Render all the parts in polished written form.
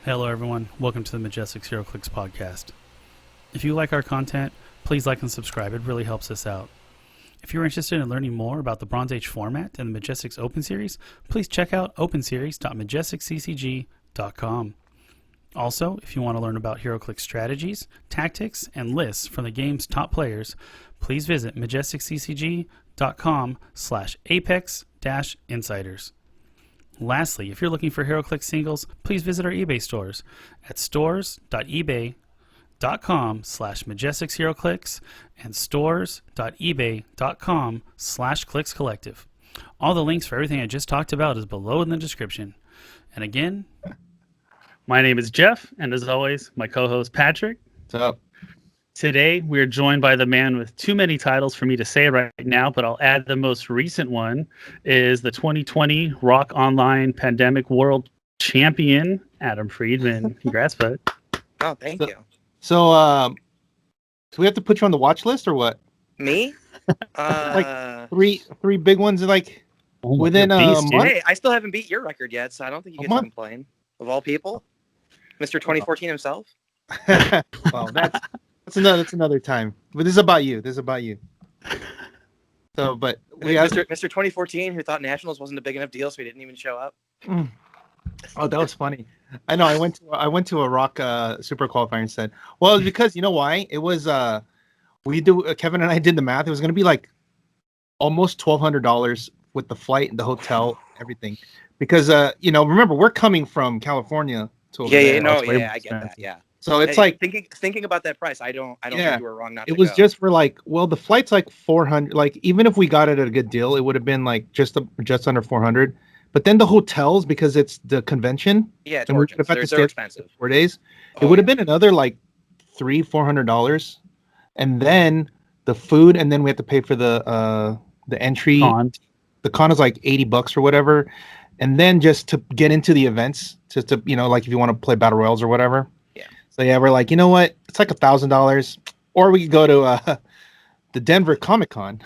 Hello everyone, welcome to the Majestix Heroclix Podcast. If you like our content, please like and subscribe, it really helps us out. If you're interested in learning more about the Bronze Age format and the Majestix Open Series, please check out openseries.majestixccg.com. Also, if you want to learn about Heroclix strategies, tactics, and lists from the game's top players, please visit majestixccg.com/apex-insiders. Lastly, if you're looking for Heroclix singles, please visit our eBay stores at stores.ebay.com/MajestixHeroclix and stores.ebay.com/ClicksCollective. All the links for everything I just talked about is below in the description. And again, my name is Jeff, and as always, my co-host Patrick. What's up? Today, we're joined by the man with too many titles for me to say right now, but I'll add the most recent one is the 2020 ROC Online Pandemic World Champion, Adam Friedman. Congrats, bud. Oh, thank you. So we have to put you on the watch list or what? Me? Like three big ones, like within a month. Hey, I still haven't beat your record yet, so I don't think you get to complain. Of all people, Mr. 2014 himself. Well, that's another time. But this is about you. So, but we have Mr. 2014, who thought Nationals wasn't a big enough deal, so he didn't even show up. Oh, that was funny. I know. I went to a ROC super qualifier and said, well, it's because you know why? It was Kevin and I did the math. It was going to be like almost $1,200 with the flight and the hotel, everything. Because remember we're coming from California to over there. I get that. Yeah. So it's like thinking about that price. I don't think you were wrong not to go. It was just for like, well, the flight's like 400. Like even if we got it at a good deal, it would have been like just under 400. But then the hotels, because it's the convention, yeah, it's and origins. They're expensive. 4 days. It would have been another like $300-400, and then the food, and then we have to pay for the entry. The con is like $80 or whatever, and then just to get into the events, just to like if you want to play battle royals or whatever. So yeah, we're like, you know what? It's like $1,000, or we could go to the Denver Comic Con.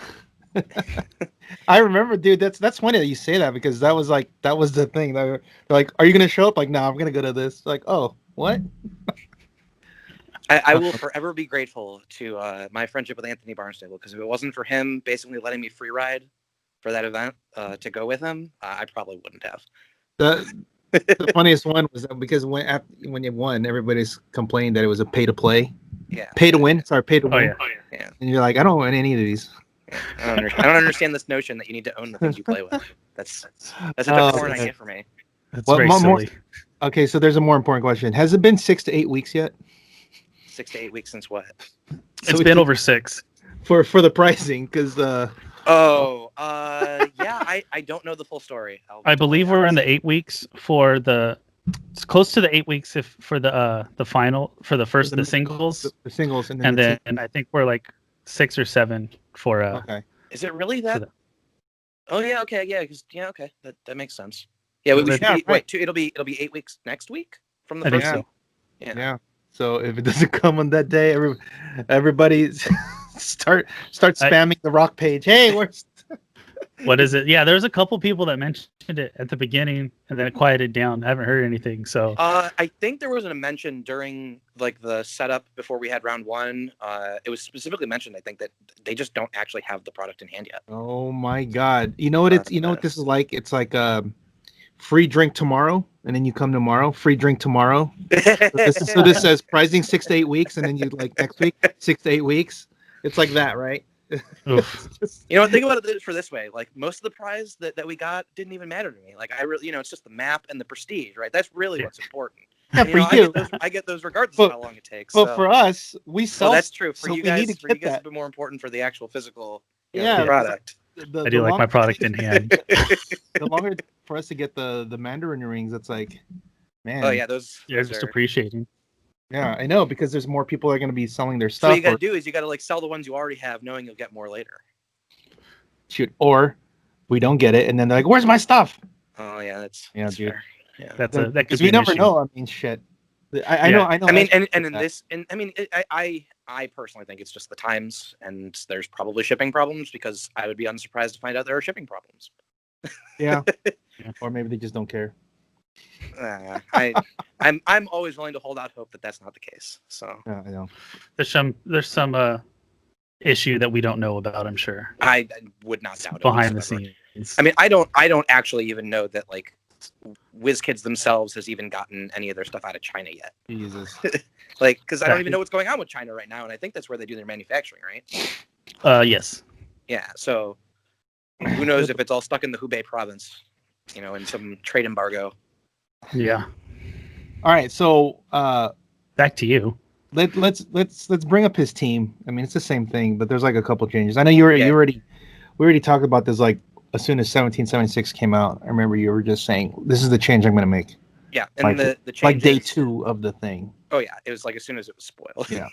I remember, dude. That's funny that you say that because that was the thing. They're like, "Are you gonna show up?" Like, "No, I'm gonna go to this." Like, "Oh, what?" I will forever be grateful to my friendship with Anthony Barnstable, because if it wasn't for him basically letting me free ride for that event to go with him, I probably wouldn't have. The funniest one was that because when you won, everybody's complained that it was a pay to play. Yeah. Pay to win. Sorry, pay to win. Yeah. And you're like, I don't win any of these. Yeah. I don't understand this notion that you need to own the things you play with. That's a tough point I get for me. That's very silly. Okay, so there's a more important question. Has it been 6 to 8 weeks yet? 6 to 8 weeks since what? It's been over 6 for the pricing, because I don't know the full story. I believe we're in the 8 weeks for it's close to the 8 weeks for the final for the singles. The singles, and then I think we're like 6 or 7 for okay. Is it really that? Oh yeah, okay, yeah, okay, that makes sense. Yeah, it'll be 8 weeks next week from the first. So. Yeah. So if it doesn't come on that day, everybody start spamming the ROC page. Hey, where's what is it? Yeah, there's a couple people that mentioned it at the beginning and then it quieted down. I haven't heard anything. So I think there was a mention during like the setup before we had round 1. It was specifically mentioned, I think, that they just don't actually have the product in hand yet. Oh my God! You know what it's what this is like? It's like free drink tomorrow, and then you come tomorrow. Free drink tomorrow. So this says pricing 6 to 8 weeks, and then you like next week 6 to 8 weeks. It's like that, right? Think about it for this way. Like most of the prize that we got didn't even matter to me. Like I really, it's just the map and the prestige, right? That's really what's important. Yeah, for you, I get those regardless of how long it takes. But for us, we sell. Well, that's true. For you guys, it's a bit more important for the actual physical product. I do like my product in hand. The longer for us to get the Mandarin rings, it's like, man. Oh yeah, those just appreciating. Yeah, I know, because there's more people that are going to be selling their stuff. So what you got to do is you got to like sell the ones you already have, knowing you'll get more later. Shoot, or we don't get it, and then they're like, "Where's my stuff?" Oh yeah, that's dude. fair. Yeah, that because we never know. I mean, shit. I know. I mean, I personally think it's just the times, and there's probably shipping problems, because I would be unsurprised to find out there are shipping problems. Yeah. Or maybe they just don't care. I'm always willing to hold out hope that that's not the case. So Yeah, I know. There's some issue that we don't know about. I'm sure. I would not doubt it behind the whatsoever. scenes. I mean, I don't actually even know that like WizKids themselves has even gotten any of their stuff out of China yet. Jesus. Like, because I don't even know what's going on with China right now, and I think that's where they do their manufacturing, right? Yes. Yeah. So who knows if it's all stuck in the Hubei province, in some trade embargo. Yeah. All right, so back to you. Let's bring up his team. I mean, it's the same thing, but there's like a couple changes. I know we already talked about this like as soon as 1776 came out. I remember you were just saying this is the change I'm going to make. Yeah, and the change like day 2 of the thing. Oh yeah, it was like as soon as it was spoiled. Yeah,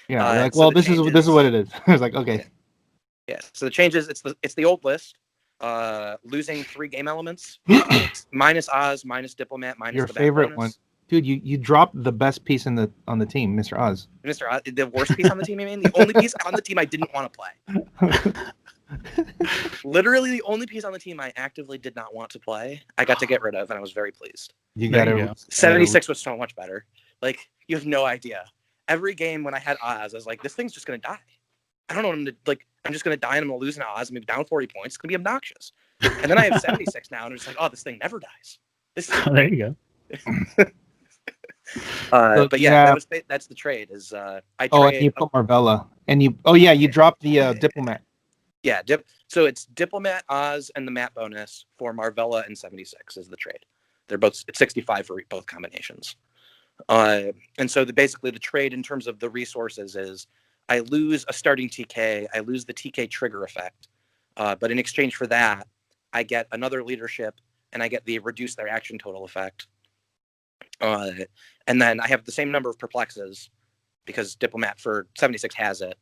yeah. Like, well, this is what it is. I was like, okay. Yeah. So the changes, it's the old list. Losing 3 game elements, minus Oz, minus Diplomat, minus your the favorite bonus. one, dude. You dropped the best piece on the team, Mr. Oz. Mr. Oz, the worst piece on the team. I mean, the only piece on the team I didn't want to play. Literally, the only piece on the team I actively did not want to play, I got to get rid of, and I was very pleased. You got to. 76 was so much better. Like, you have no idea. Every game when I had Oz, I was like, this thing's just gonna die. I don't know him to like. I'm just going to die and I'm going to lose an Oz. I'm going to be down 40 points. It's going to be obnoxious. And then I have 76 now, and it's like, oh, this thing never dies. There you go. But yeah, that's the trade. Is I trade. Oh, and you put Marvella, and you dropped the Diplomat. Yeah, so it's Diplomat, Oz, and the map bonus for Marvella and 76 is the trade. They're both it's 65 for both combinations. And so basically the trade in terms of the resources is. I lose a starting TK, I lose the TK trigger effect, but in exchange for that, I get another leadership, and I get the reduce their action total effect. And then I have the same number of perplexes, because Diplomat for 76 has it,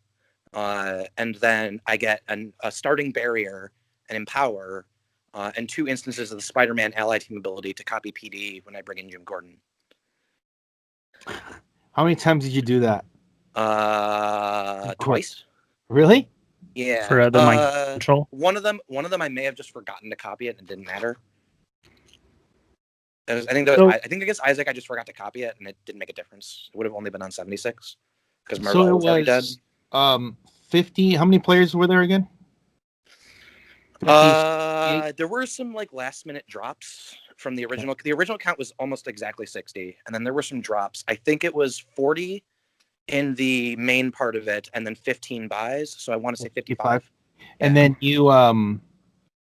and then I get a starting barrier, an empower, and 2 instances of the Spider-Man ally team ability to copy PD when I bring in Jim Gordon. How many times did you do that? Twice. Really? Yeah. For the mind control. One of them I may have just forgotten to copy it and it didn't matter. I think against Isaac I just forgot to copy it and it didn't make a difference. It would have only been on 76 because Marvel was already dead. 50. How many players were there again? 50, there were some like last minute drops from the original. The original count was almost exactly 60, and then there were some drops. I think it was 40 in the main part of it, and then 15 buys. So I want to say 55. And then you and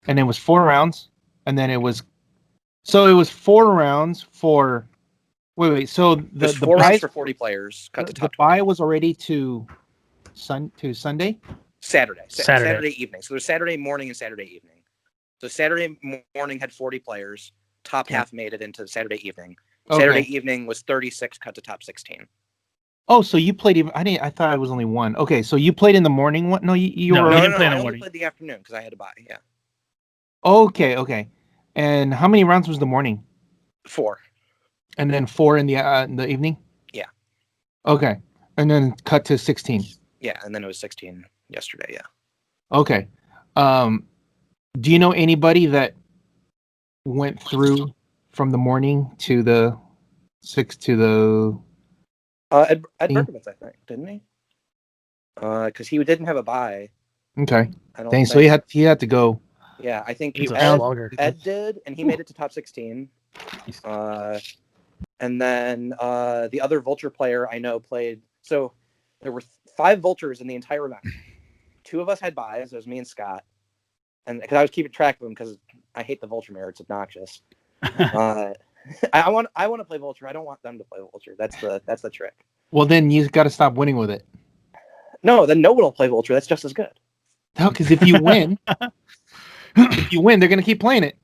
it was 4 rounds, and then it was 4 rounds for. Wait. So the 4 rounds for 40 players. Cut to top. The buy was already to Sunday. Saturday evening. So there's Saturday morning and Saturday evening. So Saturday morning had 40 players. Top half made it into Saturday evening. Saturday evening was 36 cut to top 16. Oh, so you played even? I thought it was only 1. Okay, so you played in the morning one? No, you were. No, I only played the afternoon because I had to buy. Yeah. Okay. And how many rounds was the morning? 4. And then 4 in the evening. Yeah. Okay, and then cut to 16. Yeah, and then it was 16 yesterday. Yeah. Okay. Do you know anybody that went through from the morning to the 6 to the? Ed Berkovitz, I think, didn't he? Because he didn't have a buy. Okay. Dang, so he had to go. Yeah, I think Ed did, and he made it to top 16. And then the other Vulture player I know played. So there were 5 Vultures in the entire event. 2 of us had buys. It was me and Scott. And because I was keeping track of them because I hate the Vulture mirror. It's obnoxious. I want to play Vulture. I don't want them to play Vulture. That's the trick. Well, then you got to stop winning with it. No, then no one will play Vulture. That's just as good. No, because if you win, they're gonna keep playing it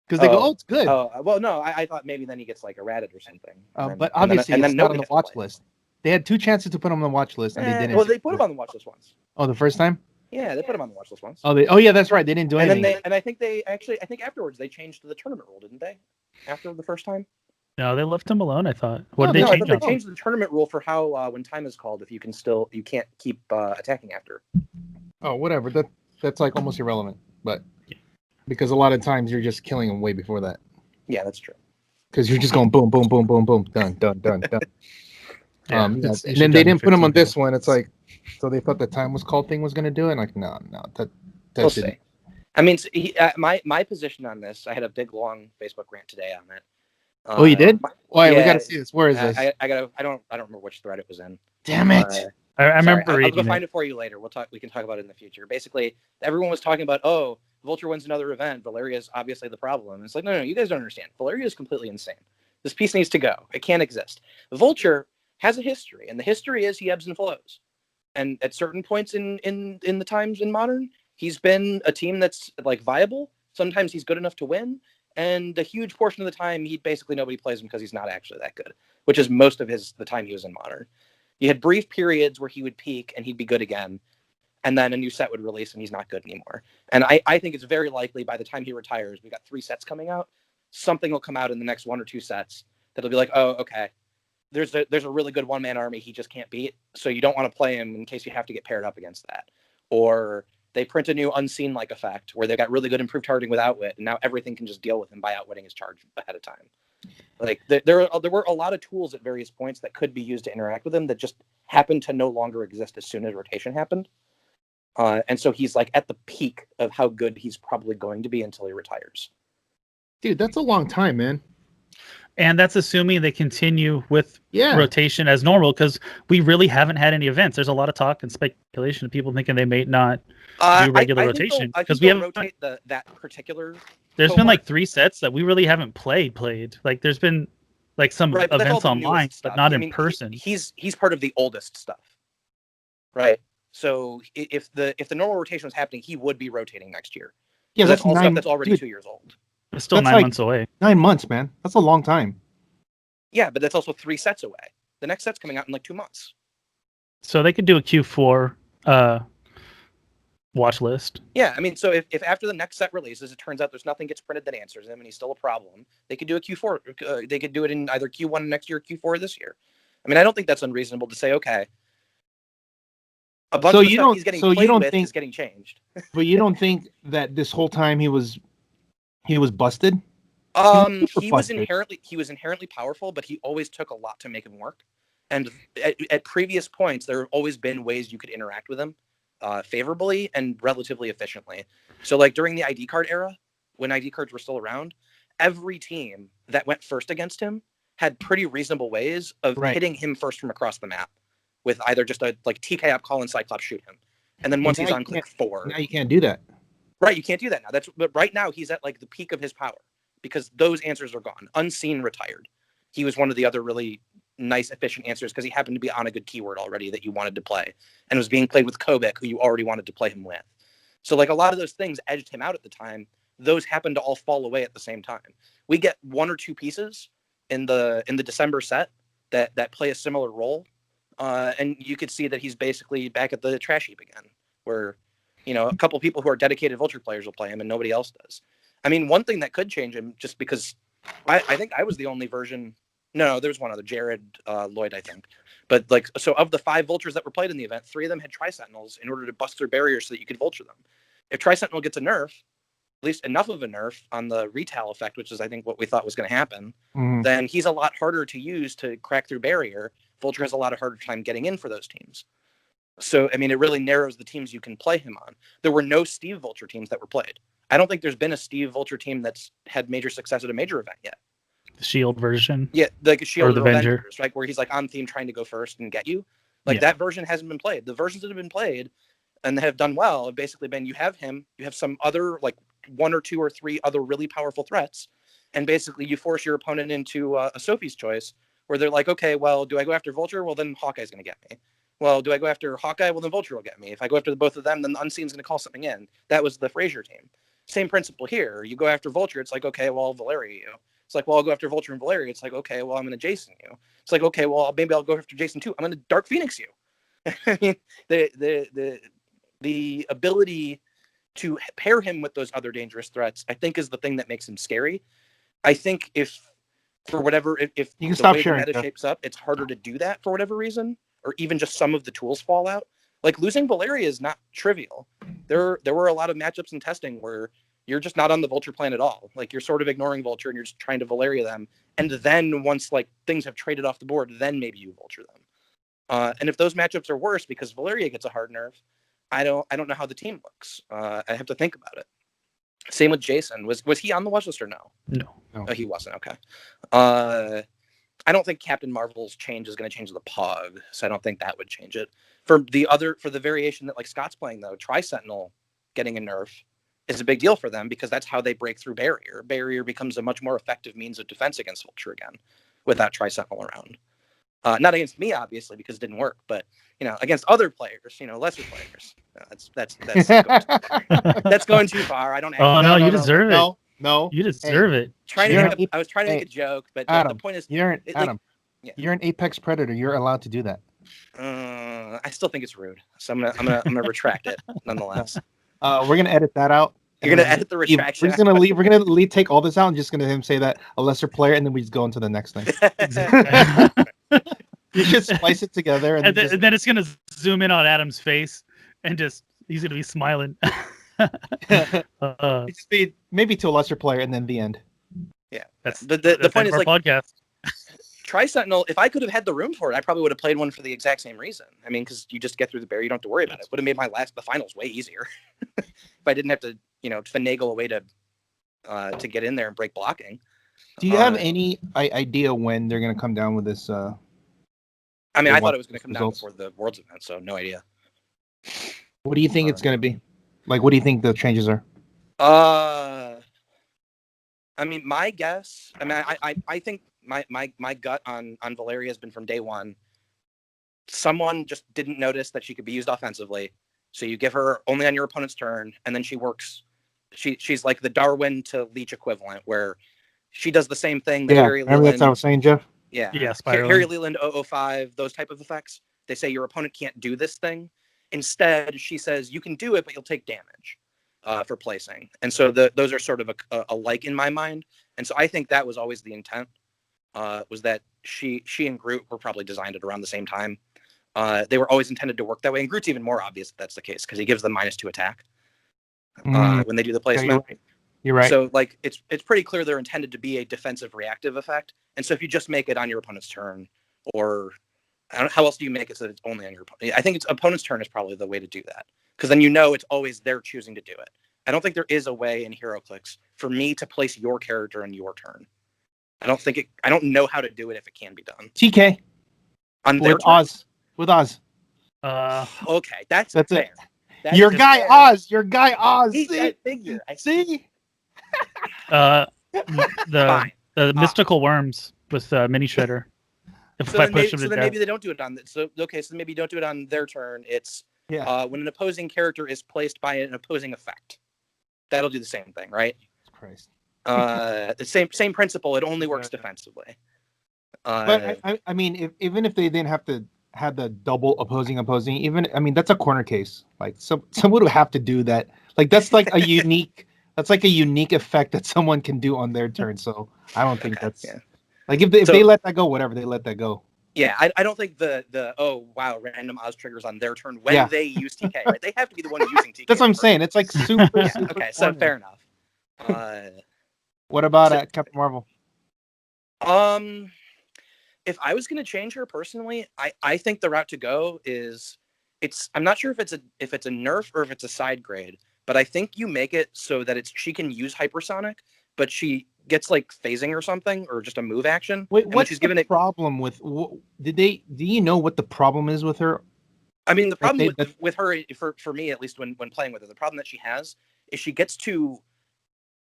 because they go, "Oh, it's good." Oh, well, no, I thought maybe then he gets like errated or something. But obviously, it's not on the watch list. They had 2 chances to put him on the watch list, and they didn't. Well, they put him on the watch list once. Oh, the first time? Yeah, they put him on the watch list once. Oh, yeah, that's right. They didn't do anything. And I think I think afterwards they changed the tournament rule, didn't they? After the first time. No, they left him alone. I thought. I thought they changed the tournament rule for how when time is called, if you can't keep attacking after. Oh, whatever. That's like almost irrelevant, but because a lot of times you're just killing them way before that. Yeah, that's true. because you're just going boom, boom, boom, boom, boom, done, done, done, done. Yeah, And then they didn't put him on this one. It's like, so they thought the time was called thing was going to do it. Like, no, that We'll didn't. see. I mean, my position on this, I had a big long Facebook rant today on it. Oh, you did? Why? Yeah, we got to see this. Where is this? I don't remember which thread it was in. Damn it! I remember I'll reading go find it for you later. We can talk about it in the future. Basically, everyone was talking about, oh, Vulture wins another event. Valeria is obviously the problem. It's like, no, you guys don't understand. Valeria is completely insane. This piece needs to go. It can't exist. Vulture has a history, and the history is he ebbs and flows. And at certain points in the times in Modern, he's been a team that's like viable. Sometimes he's good enough to win. And a huge portion of the time, nobody plays him because he's not actually that good, which is most of the time he was in Modern. You had brief periods where he would peak and he'd be good again. And then a new set would release and he's not good anymore. And I think it's very likely by the time he retires, we got 3 sets coming out. Something will come out in the next 1 or 2 sets that'll be like, oh, okay. There's a really good one-man army he just can't beat. So you don't want to play him in case you have to get paired up against that. Or they print a new unseen-like effect where they've got really good improved targeting with outwit, and now everything can just deal with him by outwitting his charge ahead of time. Like there were a lot of tools at various points that could be used to interact with him that just happened to no longer exist as soon as rotation happened. And so he's like at the peak of how good he's probably going to be until he retires. Dude, that's a long time, man. And that's assuming they continue with rotation as normal, because we really haven't had any events. There's a lot of talk and speculation of people thinking they may not do regular rotation because we haven't rotate that particular. There's been like 3 sets that we really haven't played. Like there's been like some events online, but not in person. He's part of the oldest stuff, right? So if the normal rotation was happening, he would be rotating next year. Yeah, that's all stuff that's already 2 years old. It's still 9 months away. 9 months, man. That's a long time. Yeah, but that's also 3 sets away. The next set's coming out in like 2 months. So they could do a Q4 watch list. Yeah, I mean, so if after the next set releases, it turns out there's nothing gets printed that answers him and he's still a problem, they could do a Q4. They could do it in either Q1 next year or Q4 this year. I mean, I don't think that's unreasonable to say, okay, a bunch of the stuff he's getting played with is getting changed. But you don't think that this whole time he was busted? He was inherently powerful, but he always took a lot to make him work. And at previous points, there have always been ways you could interact with him favorably and relatively efficiently. So like during the ID card era, when ID cards were still around, every team that went first against him had pretty reasonable ways of hitting him first from across the map with either just a like TK up call and Cyclops shoot him. And then once he's on click 4. Now you can't do that. Right, you can't do that now. But right now he's at like the peak of his power because those answers are gone. Unseen retired. He was one of the other really nice, efficient answers because he happened to be on a good keyword already that you wanted to play and was being played with Kobik, who you already wanted to play him with. So like a lot of those things edged him out at the time. Those happened to all fall away at the same time. We get 1 or 2 pieces in the December set that play a similar role. And you could see that he's basically back at the trash heap again, where, you know, a couple people who are dedicated Vulture players will play him and nobody else does. I mean, one thing that could change him, just because I think I was the only version. No, there's one other, Jared Lloyd, I think. But like, so of the 5 Vultures that were played in the event, 3 of them had Tri-Sentinels in order to bust their barriers so that you could Vulture them. If Tri-Sentinel gets a nerf, at least enough of a nerf on the retail effect, which is I think what we thought was going to happen, then he's a lot harder to use to crack through barrier. Vulture has a lot of harder time getting in for those teams. So, I mean, it really narrows the teams you can play him on. There were no Steve Vulture teams that were played. I don't think there's been a Steve Vulture team that's had major success at a major event yet. The Shield version? Yeah, like a Shield or the Avenger, right? Where he's like on theme trying to go first and get you. Like that version hasn't been played. The versions that have been played and that have done well have basically been you have him, you have some other like 1 or 2 or 3 other really powerful threats, and basically you force your opponent into a Sophie's choice where they're like, okay, well, do I go after Vulture? Well, then Hawkeye's going to get me. Well, do I go after Hawkeye? Well, then Vulture will get me. If I go after both of them, then the Unseen's going to call something in. That was the Frazier team. Same principle here. You go after Vulture, it's like, okay, well, Valeria you. It's like, well, I'll go after Vulture and Valeria. It's like, okay, well, I'm going to Jason you. It's like, okay, well, maybe I'll go after Jason too. I'm going to Dark Phoenix you. I mean, the ability to pair him with those other dangerous threats, I think, is the thing that makes him scary. I think if the way the meta shapes up, it's harder to do that for whatever reason, or even just some of the tools fall out. Like losing Valeria is not trivial. There were a lot of matchups in testing where you're just not on the Vulture plan at all. Like you're sort of ignoring Vulture and you're just trying to Valeria them, and then once like things have traded off the board, then maybe you vulture them. And if those matchups are worse because Valeria gets a hard nerf, I don't know how the team looks. I have to think about it. Same with Jason. Was he on the watch list or no? No. Oh, he wasn't. Okay. I don't think Captain Marvel's change is going to change the Pog, so I don't think that would change it. For the variation that like Scott's playing though, Tri-Sentinel getting a nerf is a big deal for them because that's how they break through barrier. Barrier becomes a much more effective means of defense against Vulture again without Tri-Sentinel around. Not against me, obviously, because it didn't work, but against other players, lesser players. That's going too far. I don't. No, you deserve it. No, you deserve it. I was trying to make a joke, but Adam, the point is, you're an apex predator. You're allowed to do that. I still think it's rude, so I'm gonna retract it nonetheless. We're gonna edit that out. You're gonna edit the retraction. We're just gonna leave. We're gonna take all this out and just gonna him say that a lesser player, and then we just go into the next thing. You should splice it together, and then it's gonna zoom in on Adam's face, and he's gonna be smiling. Just be maybe to a lesser player, and then the end. Yeah, that's the point is like podcast. Tri-Sentinel, if I could have had the room for it, I probably would have played one for the exact same reason. I mean, because you just get through the barrier, you don't have to worry about it. Would have made the finals way easier if I didn't have to, finagle a way to get in there and break blocking. Do you have any idea when they're going to come down with this? I thought it was going to come down before the Worlds event, so no idea. What do you think it's going to be? Like, what do you think the changes are? My guess. I think my gut on Valeria has been from day one. Someone just didn't notice that she could be used offensively, so you give her only on your opponent's turn, and then she works. She's like the Darwin to Leech equivalent, where she does the same thing that Harry Leland. That's what I was saying, Jeff. Yeah, spiraling. Harry Leland 005, those type of effects. They say your opponent can't do this thing. Instead, she says you can do it, but you'll take damage for placing. And so those are sort of a like in my mind. And so I think that was always the intent. Was that she and Groot were probably designed at around the same time. They were always intended to work that way, and Groot's even more obvious if that's the case because he gives them -2 attack when they do the placement. You're right. So like it's pretty clear they're intended to be a defensive reactive effect, and so if you just make it on your opponent's turn, or I don't know, how else do you make it so that it's only on your opponent? I think it's opponent's turn is probably the way to do that because then it's always they're choosing to do it. I don't think there is a way in Heroclix for me to place your character on your turn. I don't know how to do it if it can be done. TK. On their turn. Oz. With Oz. Okay, that's fair. It. That's your guy fair. Oz. Your guy Oz. Eat that figure. I see. The mystical worms with mini shredder. Maybe they don't do it on that. So maybe you don't do it on their turn. It's when an opposing character is placed by an opposing effect. That'll do the same thing, right? Christ. The same principle. It only works defensively. But I mean, even if they didn't have to have the double opposing, that's a corner case. Like someone would have to do that. Like that's like a unique. That's like a unique effect that someone can do on their turn. So I don't think that's like if they let that go, whatever, they let that go. Yeah, I don't think the random Oz triggers on their turn when they use TK. Right? They have to be the one using TK. That's what I'm saying. It's like super. super okay, so fair enough. What about Captain Marvel? If I was going to change her personally, I think the route to go is I'm not sure if it's a nerf or if it's a side grade, but I think you make it so that she can use hypersonic, but she gets like phasing or something or just a move action. Wait, what's the problem with? Do you know what the problem is with her? I mean, the problem with her, for me at least, when playing with her, the problem that she has is she gets to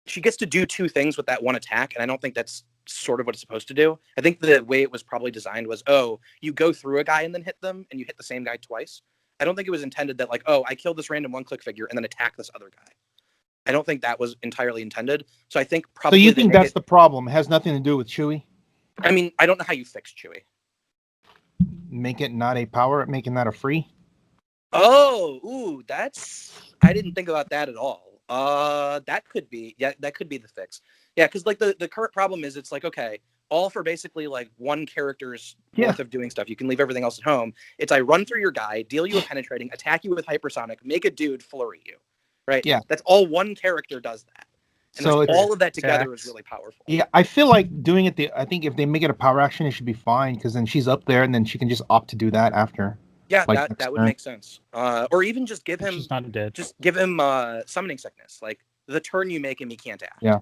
do two things with that one attack, and I don't think that's sort of what it's supposed to do. I think the way it was probably designed was, you go through a guy and then hit them, and you hit the same guy twice. I don't think it was intended that like, I killed this random one-click figure and then attack this other guy. I don't think that was entirely intended. So I think probably. So you think that's the problem? It has nothing to do with Chewie? I mean, I don't know how you fix Chewie. Make it not a power, making that a free. I didn't think about that at all. That could be the fix. Yeah, because like the current problem is it's like, okay, all for basically like one character's worth of doing stuff. You can leave everything else at home. It's I run through your guy, deal you a penetrating, attack you with hypersonic, make a dude flurry you. Right? Yeah. That's all one character does that. And So all of that together is really powerful. Yeah, I feel like doing it. I think if they make it a power action, it should be fine because then she's up there and then she can just opt to do that after. Yeah, like that would make sense. Or even just give him She's not dead. Just give him summoning sickness. Like the turn you make him, he can't act. Yeah.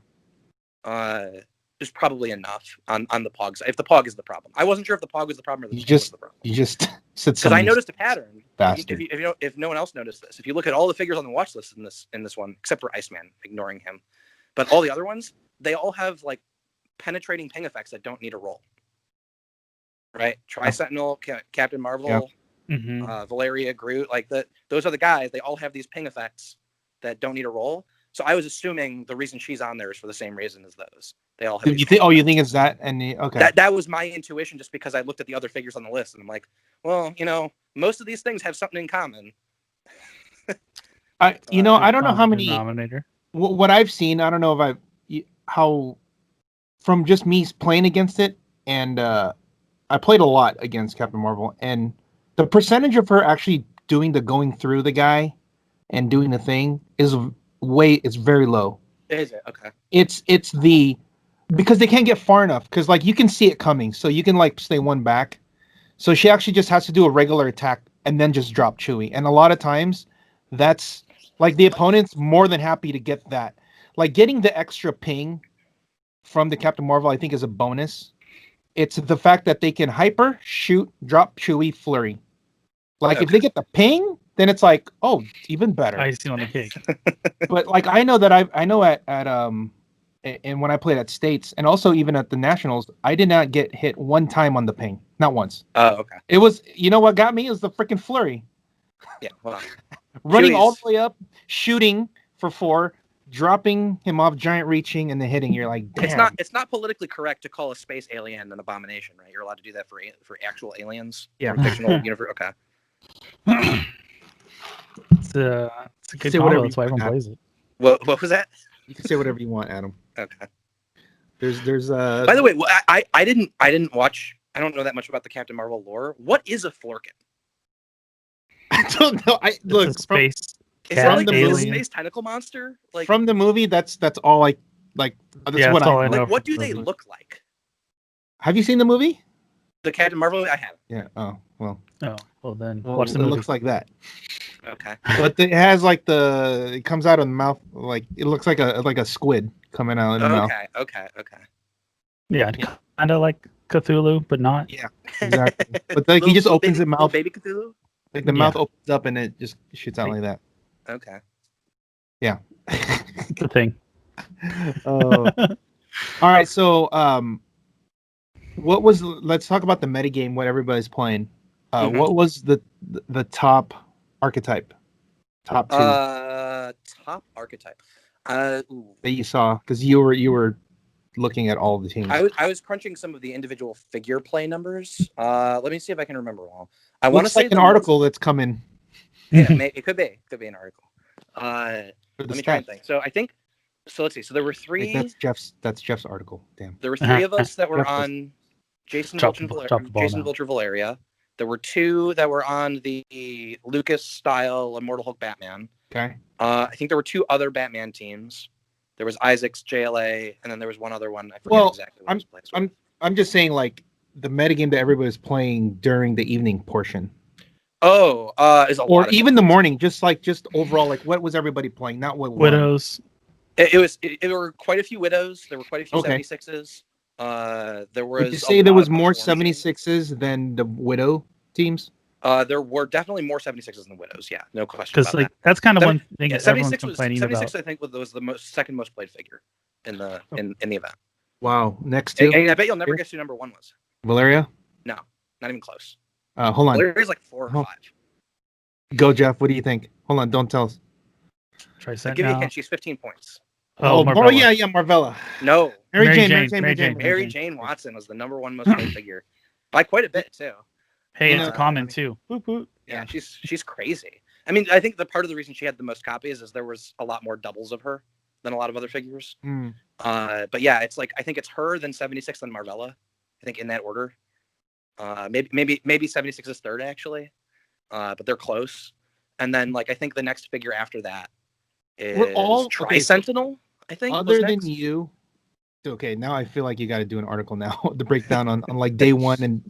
Is probably enough on the Pog side. If the Pog is the problem, I wasn't sure if the Pog was the problem or the Pog was the problem. You just said because I noticed a pattern. Bastard. If no one else noticed this, if you look at all the figures on the watch list in this one, except for Iceman, ignoring him, but all the other ones, they all have like penetrating ping effects that don't need a roll. Right? Tri-Sentinel, Captain Marvel, Valeria, Groot, like those are the guys. They all have these ping effects that don't need a roll. So I was assuming the reason she's on there is for the same reason as those. They all have. You think it's that? And okay. That was my intuition, just because I looked at the other figures on the list, and I'm like, well, most of these things have something in common. I don't know how many. Denominator. What I've seen, I don't know how from just me playing against it, and I played a lot against Captain Marvel, and the percentage of her actually doing the going through the guy and doing the thing is very low. Is it? Okay. It's because they can't get far enough because like you can see it coming, so you can like stay one back. So she actually just has to do a regular attack and then just drop Chewie. And a lot of times that's like the opponent's more than happy to get that. Like getting the extra ping from the Captain Marvel, I think, is a bonus. It's the fact that they can hyper, shoot, drop Chewie, flurry. Like if they get the ping, then it's like, oh, even better. Icing on the cake. But like I know at and when I played at States and also even at the Nationals, I did not get hit one time on the ping. Not once. Oh, okay. It was, what got me is the freaking flurry. Yeah. Well, running all the way up, shooting for 4, dropping him off, giant reaching, and then hitting. You're like, damn. It's not politically correct to call a space alien an abomination, right? You're allowed to do that for actual aliens. Yeah. Or fictional universe. Okay. It's a good combo. That's why everyone plays it. What was that? You can say whatever you want, Adam. Okay. There's By the way, I didn't watch. I don't know that much about the Captain Marvel lore. What is a Florkin? I don't know. Look, it's a space. Is it like a space tentacle monster? Like from the movie, that's all like. That's what I know. Like, what do they look like? Have you seen the movie? The Captain Marvel movie? I have. Yeah. Oh well. Oh well, then watch the movie. It looks like that. Okay. But it has like it comes out of the mouth, like it looks like a squid coming out of the mouth. Okay. Yeah, kind of like Cthulhu, but not. Yeah, exactly. But like he just opens the mouth. Baby Cthulhu. Like the mouth opens up and it just shoots out like that. Okay. Yeah. The thing. All right. So let's talk about the metagame. What everybody's playing. What was the top archetype? Top 2. Top archetype. That you saw because you were looking at all the teams. I was crunching some of the individual figure play numbers. Let me see if I can remember all. I want to say like an article that's coming. Yeah, it could be an article. Let me try and think. So I think. So let's see. So there were 3. That's Jeff's article. Damn. There were 3 of us that were on Jason Vulture Valeria. There were 2 that were on the Lucas style Immortal Hulk Batman. Okay. I think there were 2 other Batman teams. There was Isaac's JLA, and then there was one other one. I forget exactly what it was. I'm just saying, like, the metagame that everybody was playing during the evening portion. Oh, is a lot. Or even the morning, just overall, like, what was everybody playing? Not what Widows. It were quite a few Widows. There were quite a few 76s. There was. Would you say there was more 76s than the Widow teams? There were definitely more 76s than Widows. Yeah, no question. Because that's kind of one thing everyone's complaining about. 76, I think, was the second most played figure in the event. Wow. Next to. And I bet you'll never guess who number 1 was. Valeria? No, not even close. Hold on. Valeria's like 4 or 5. Go, Jeff. What do you think? Hold on. Don't tell us. I'll give you a hint. She's 15 points. Yeah, Marvella. No. Mary Jane Watson was the number 1 most played figure by quite a bit too. Hey, it's a common too. Yeah, she's crazy. I mean, I think the part of the reason she had the most copies is there was a lot more doubles of her than a lot of other figures. But yeah, it's like I think it's her, then 76, then Marvella. I think in that order. Maybe 76 is third actually, but they're close. And then like I think the next figure after that is Tri-Sentinel. I think. Other than you, okay, now I feel like you got to do an article now, the breakdown on like day one and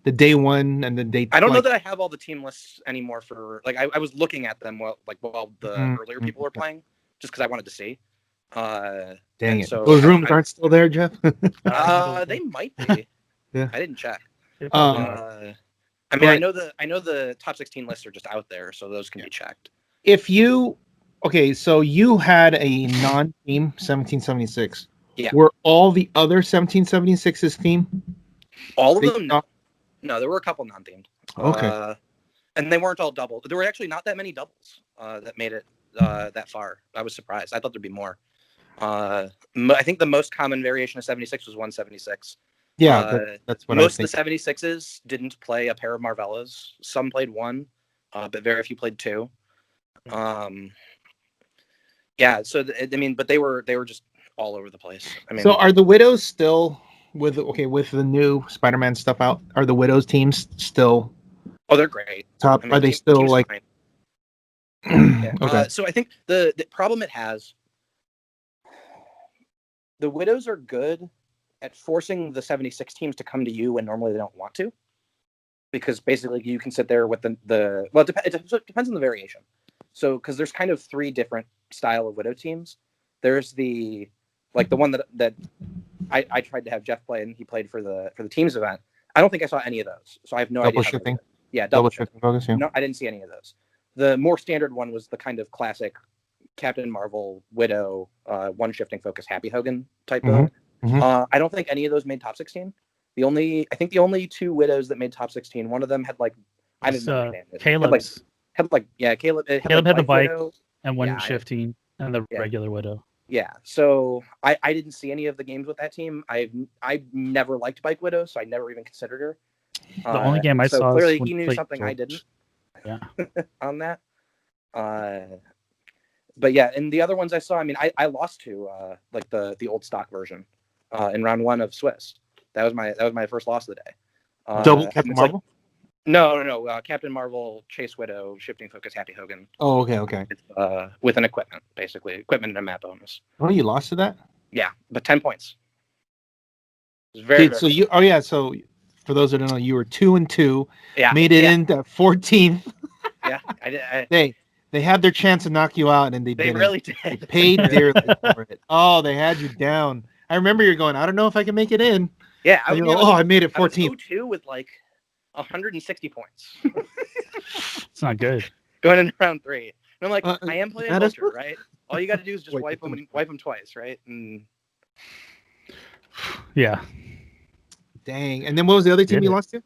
the day I don't know like, that I have all the team lists anymore for like I was looking at them while the earlier people were playing, just because I wanted to see. Dang it! So those rooms aren't still there, Jeff. They might be. Yeah, I didn't check. I mean, I know the top 16 lists are just out there, so those can be checked. If you, okay, so you had a non-team 1776. Yeah. Were all the other 1776's team? All of them? No, there were a couple non-themed. Okay. And they weren't all double. There were actually not that many doubles that made it that far. I was surprised. I thought there'd be more. I think the most common variation of 76 was 176. Yeah, that's what most of the 76s didn't play a pair of Marvellas. Some played one, but very few played two. Yeah, so but they were just all over the place. I mean, so are the Widows still with the new Spider-Man stuff out? Are the Widows teams still? Oh, they're great. Top? I mean, are they still like? Yeah. Okay. So I think the problem it has. The Widows are good at forcing the 76 teams to come to you when normally they don't want to, because basically you can sit there with the well, it depends on the variation. So because there's kind of three different style of Widow teams. There's the one that I tried to have Jeff play, and he played for the teams event. I don't think I saw any of those, so I have no idea. Double shifting. Yeah, double shifting focus. Yeah. No, I didn't see any of those. The more standard one was the kind of classic Captain Marvel, Widow, one shifting focus, Happy Hogan type build. I don't think any of those made top 16. I think the only two Widows that made top 16, one of them had I didn't know. Caleb's. Caleb had the bike Widow, and one shifting and the yeah. regular Widow. Yeah, so I didn't see any of the games with that team. I never liked Bike Widow, so I never even considered her. The only game I saw. Clearly, he knew something I didn't. Yeah. On that. But yeah, and the other ones I saw, I mean, I lost to the old stock version in round one of Swiss. That was my first loss of the day. Double Captain Marvel? No. Captain Marvel, Chase Widow, shifting focus, Happy Hogan. Oh, okay. With an equipment, basically. Equipment and a map bonus. Oh, you lost to that? Yeah, but 10 points. It was very, so you. Oh yeah. So for those that don't know, you were 2-2. Yeah. Made it into 14th. Yeah, I did. They had their chance to knock you out, and they didn't. Really did. They paid dearly for it. Oh, they had you down. I remember you're going, I don't know if I can make it in. Yeah. I made it 14th. 2 with 160 points. It's not good. Going into round 3. And I'm like, I am playing Vulture, right? All you got to do is just wipe them twice, right? And yeah. Dang. And then what was the other team you lost to?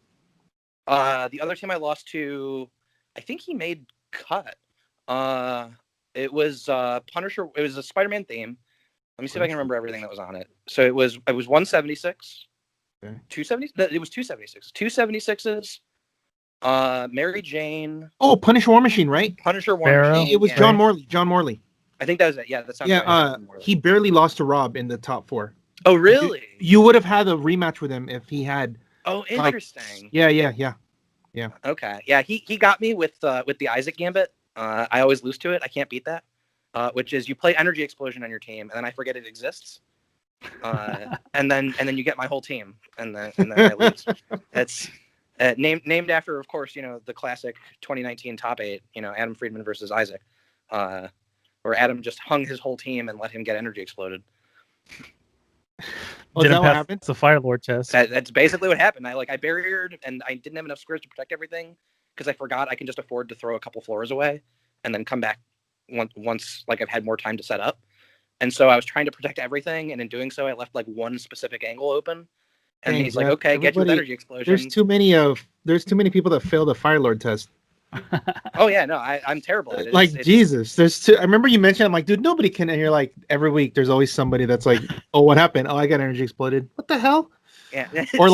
The other team I lost to, I think he made cut. It was Punisher. It was a Spider-Man theme. Let me see if I can remember everything that was on it. So it was 176. Okay. 270. It was 276. 276s. Mary Jane. Oh, Punisher War Machine, right? Punisher War Machine. It was John Morley. John Morley. I think that was it. Yeah, that sounds right. Yeah. He barely lost to Rob in the top 4. Oh, really? You would have had a rematch with him if he had. Oh, interesting. Yeah. Okay. Yeah, he got me with the Isaac Gambit. I always lose to it. I can't beat that. Which is you play Energy Explosion on your team, and then I forget it exists. And then you get my whole team, and then I lose. It's named after, of course, the classic 2019 top 8. Adam Friedman versus Isaac, where Adam just hung his whole team and let him get Energy Exploded. Oh, is that what happened? It's a Fire Lord test. That's basically what happened. I barriered, and I didn't have enough squares to protect everything because I forgot I can just afford to throw a couple floors away and then come back once I've had more time to set up. And so I was trying to protect everything, and in doing so, I left one specific angle open. And he's like, "Okay, get your Energy Explosion." There's too many people that fail the Fire Lord test. Oh yeah, no, I'm terrible at it. Jesus, I remember you mentioned, I'm like, dude, nobody can. And you're like, every week there's always somebody that's like, oh, what happened? Oh, I got Energy Exploded. What the hell? Yeah. or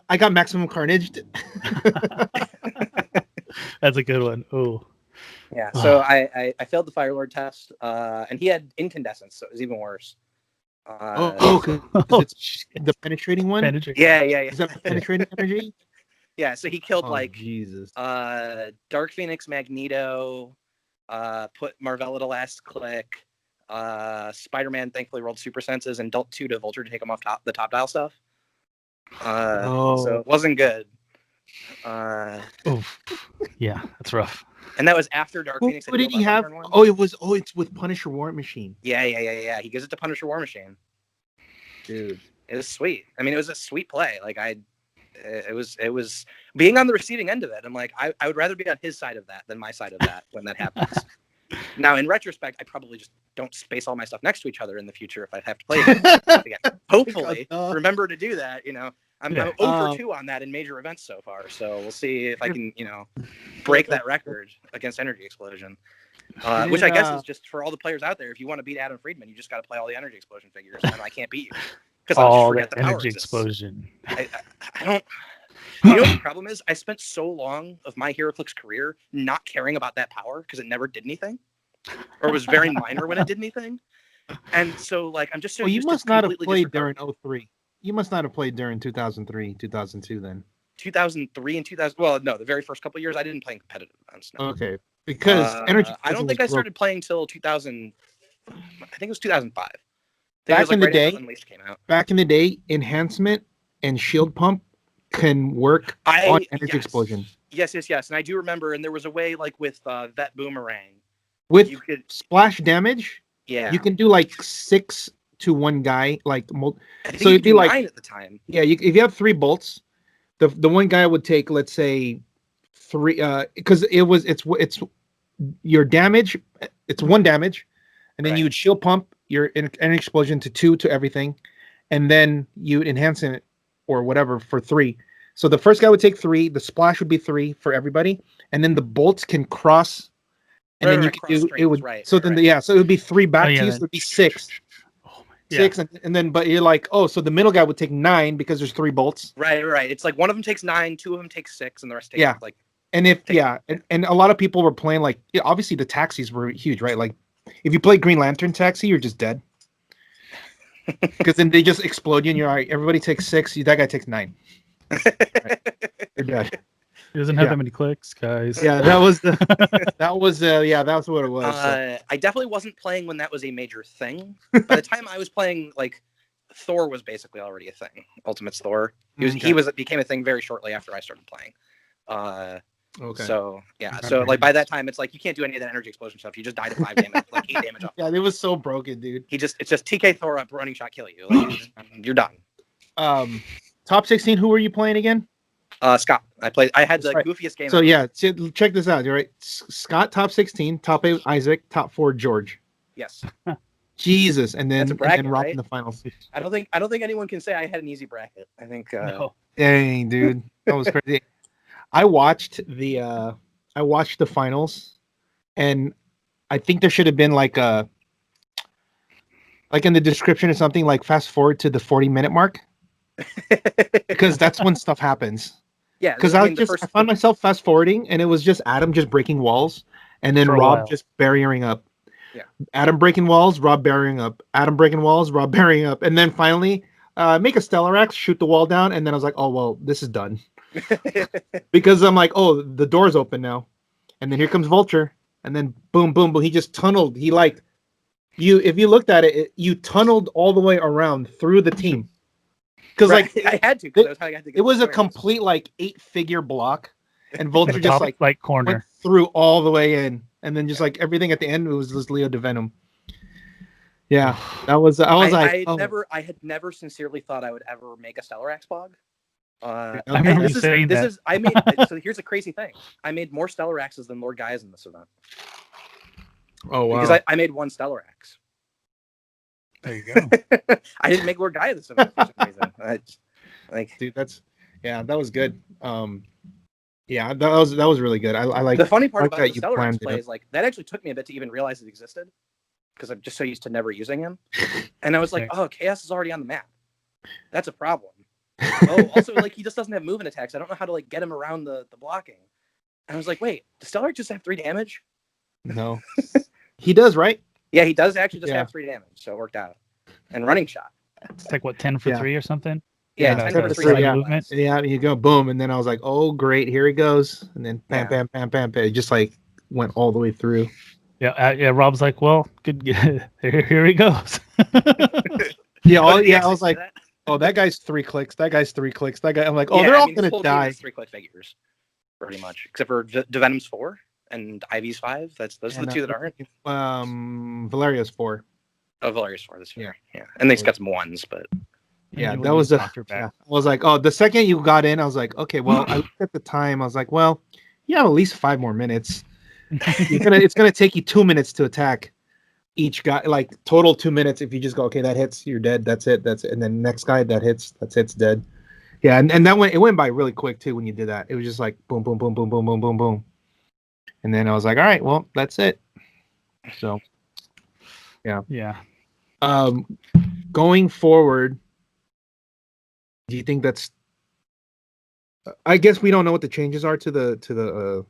I got Maximum Carnage. That's a good one. Oh. Yeah. So I failed the Fire Lord test, and he had Incandescence, so it was even worse. It's the penetrating one. Yeah. Is that penetrating energy? Yeah, so he killed Jesus. Dark Phoenix, Magneto, put Marvella to last click, Spider-Man thankfully rolled super senses and dealt 2 to Vulture to take him off the top dial stuff. So it wasn't good. Yeah, that's rough. And that was after Dark Phoenix. What did he have? It's with Punisher War Machine. Yeah. He gives it to Punisher War Machine. Dude, it was sweet. I mean, it was a sweet play. Like it was being on the receiving end of it. I'm like, I would rather be on his side of that than my side of that when that happens. Now, in retrospect, I probably just don't space all my stuff next to each other in the future if I have to play it again. Hopefully, remember to do that. I'm 0 for 2 on that in major events so far. So we'll see if I can, break that record against Energy Explosion. Which I guess is just for all the players out there. If you want to beat Adam Friedman, you just got to play all the Energy Explosion figures, and I can't beat you because I'll just forget the power Energy exists. Explosion. I don't. You know what the problem is? I spent so long of my Heroclix career not caring about that power because it never did anything, or was very minor when it did anything. And so, like, I'm just so. Well, you used must to not have played during 03. You must not have played during 2003, 2002 then. 2003 and 2000. Well, no, the very first couple of years I didn't play in competitive events. No. Okay, because Energy. I don't think I started playing till 2000. I think it was 2005. Back in the day, when Unleashed came out. Back in the day, enhancement and shield pump can work on Energy Explosion. Yes. And I do remember, and there was a way, like with Vet Boomerang, with you could splash damage. Yeah, you can do like 6 to 1 guy, like so it'd be like 9 at the time. Yeah, if you have 3 bolts, the one guy would take, let's say, 3, because it's your damage, it's 1 damage, and then you would shield pump your energy explosion to 2 to everything, and then you'd enhance it or whatever for 3. So the first guy would take 3, the splash would be 3 for everybody, and then the bolts can cross, and then you can do it would. So then so it would be 3 back to you, so it would be 6. 6 and then, but you're like, so the middle guy would take 9 because there's 3 bolts. Right. It's like one of them takes 9, 2 of them take 6, and the rest take like. And and a lot of people were playing like, obviously the taxis were huge, right? Like if you play Green Lantern taxi, you're just dead. Because then they just explode you, and you're like, everybody takes 6, that guy takes 9. Right. You're dead. He doesn't have that many clicks, guys. Yeah, that was what it was. I definitely wasn't playing when that was a major thing. By the time I was playing, like, Thor was basically already a thing. Ultimate's Thor. It became a thing very shortly after I started playing. Okay. So so like by that time, it's like you can't do any of that energy explosion stuff. You just die to 5 damage, like 8 damage off. Yeah, it was so broken, dude. It's just TK Thor up, running shot, kill you. Like, you're done. Top 16. Who were you playing again? Scott. I had the goofiest game. So check this out. You're right. Scott top 16, top 8 Isaac, top 4 George. Yes. Jesus, and then Rob right? in the finals. I don't think anyone can say I had an easy bracket. I think. No. Dang, dude, that was crazy. I watched the finals, and I think there should have been like in the description or something, like fast forward to the 40-minute mark, because that's when stuff happens. Yeah, because I found myself fast forwarding, and it was just Adam just breaking walls, and then Rob just barriering up. Yeah, Adam breaking walls, Rob barriering up. Adam breaking walls, Rob barriering up, and then finally, make a Stellar Axe, shoot the wall down, and then I was like, oh well, this is done. Because I'm like, oh, the door's open now, and then here comes Vulture, and then boom, boom, boom. He just tunneled. He like if you looked at it, you tunneled all the way around through the team. Because like I had to, because I had to. It was a complete like 8-figure block, and Vulture just like corner went through all the way in, and then just like everything at the end, it was just Leo DeVenom. Yeah, that was. I had never sincerely thought I would ever make a Stellar Axe bog. I remember you saying that. So here's a crazy thing. I made more Stellar Axes than Lord Gaia's in this event. Oh wow! Because I made 1 Stellar Axe. There you go. I didn't make Lord Gaia this event for some reason. Dude, that was good. Yeah, that was really good. I like the funny part about the Stellar Axe play is like that actually took me a bit to even realize it existed, because I'm just so used to never using him. And I was like, oh, Chaos is already on the map. That's a problem. Also, like, he just doesn't have movement attacks. I don't know how to like get him around the blocking. And I was like, wait, does Stellar just have 3 damage? No. He does, right? Yeah, he does actually just have 3 damage, so it worked out. And running shot. It's like what, 10 for 3 or something? Yeah, 10 for 3. Movement. Yeah, you go boom, and then I was like, oh great, here he goes. And then bam, bam, bam, bam, bam. It just like went all the way through. Yeah. Rob's like, well, good. Here he goes. I was like, oh, that guy's 3 clicks. That guy's 3 clicks. That guy. I'm like, oh, they're all gonna die. 3-click figures, pretty much, except for Venom's 4 and Ivy's 5. Those are the two that aren't. Valeria's 4. Oh, Valeria's 4. That's fair. Yeah, and they've got some 1s, but yeah, that was I was like, oh, the second you got in, I was like, okay, well, I looked at the time. I was like, well, you have at least 5 more minutes. It's gonna take you 2 minutes to attack each guy, like total 2 minutes. If you just go, okay, that hits, you're dead. That's it. And then next guy that hits, dead. Yeah, and that went by really quick too when you did that. It was just like boom, boom, boom, boom, boom, boom, boom, boom. And then I was like, all right, well, that's it. So, yeah. Going forward, do you think that's? I guess we don't know what the changes are to the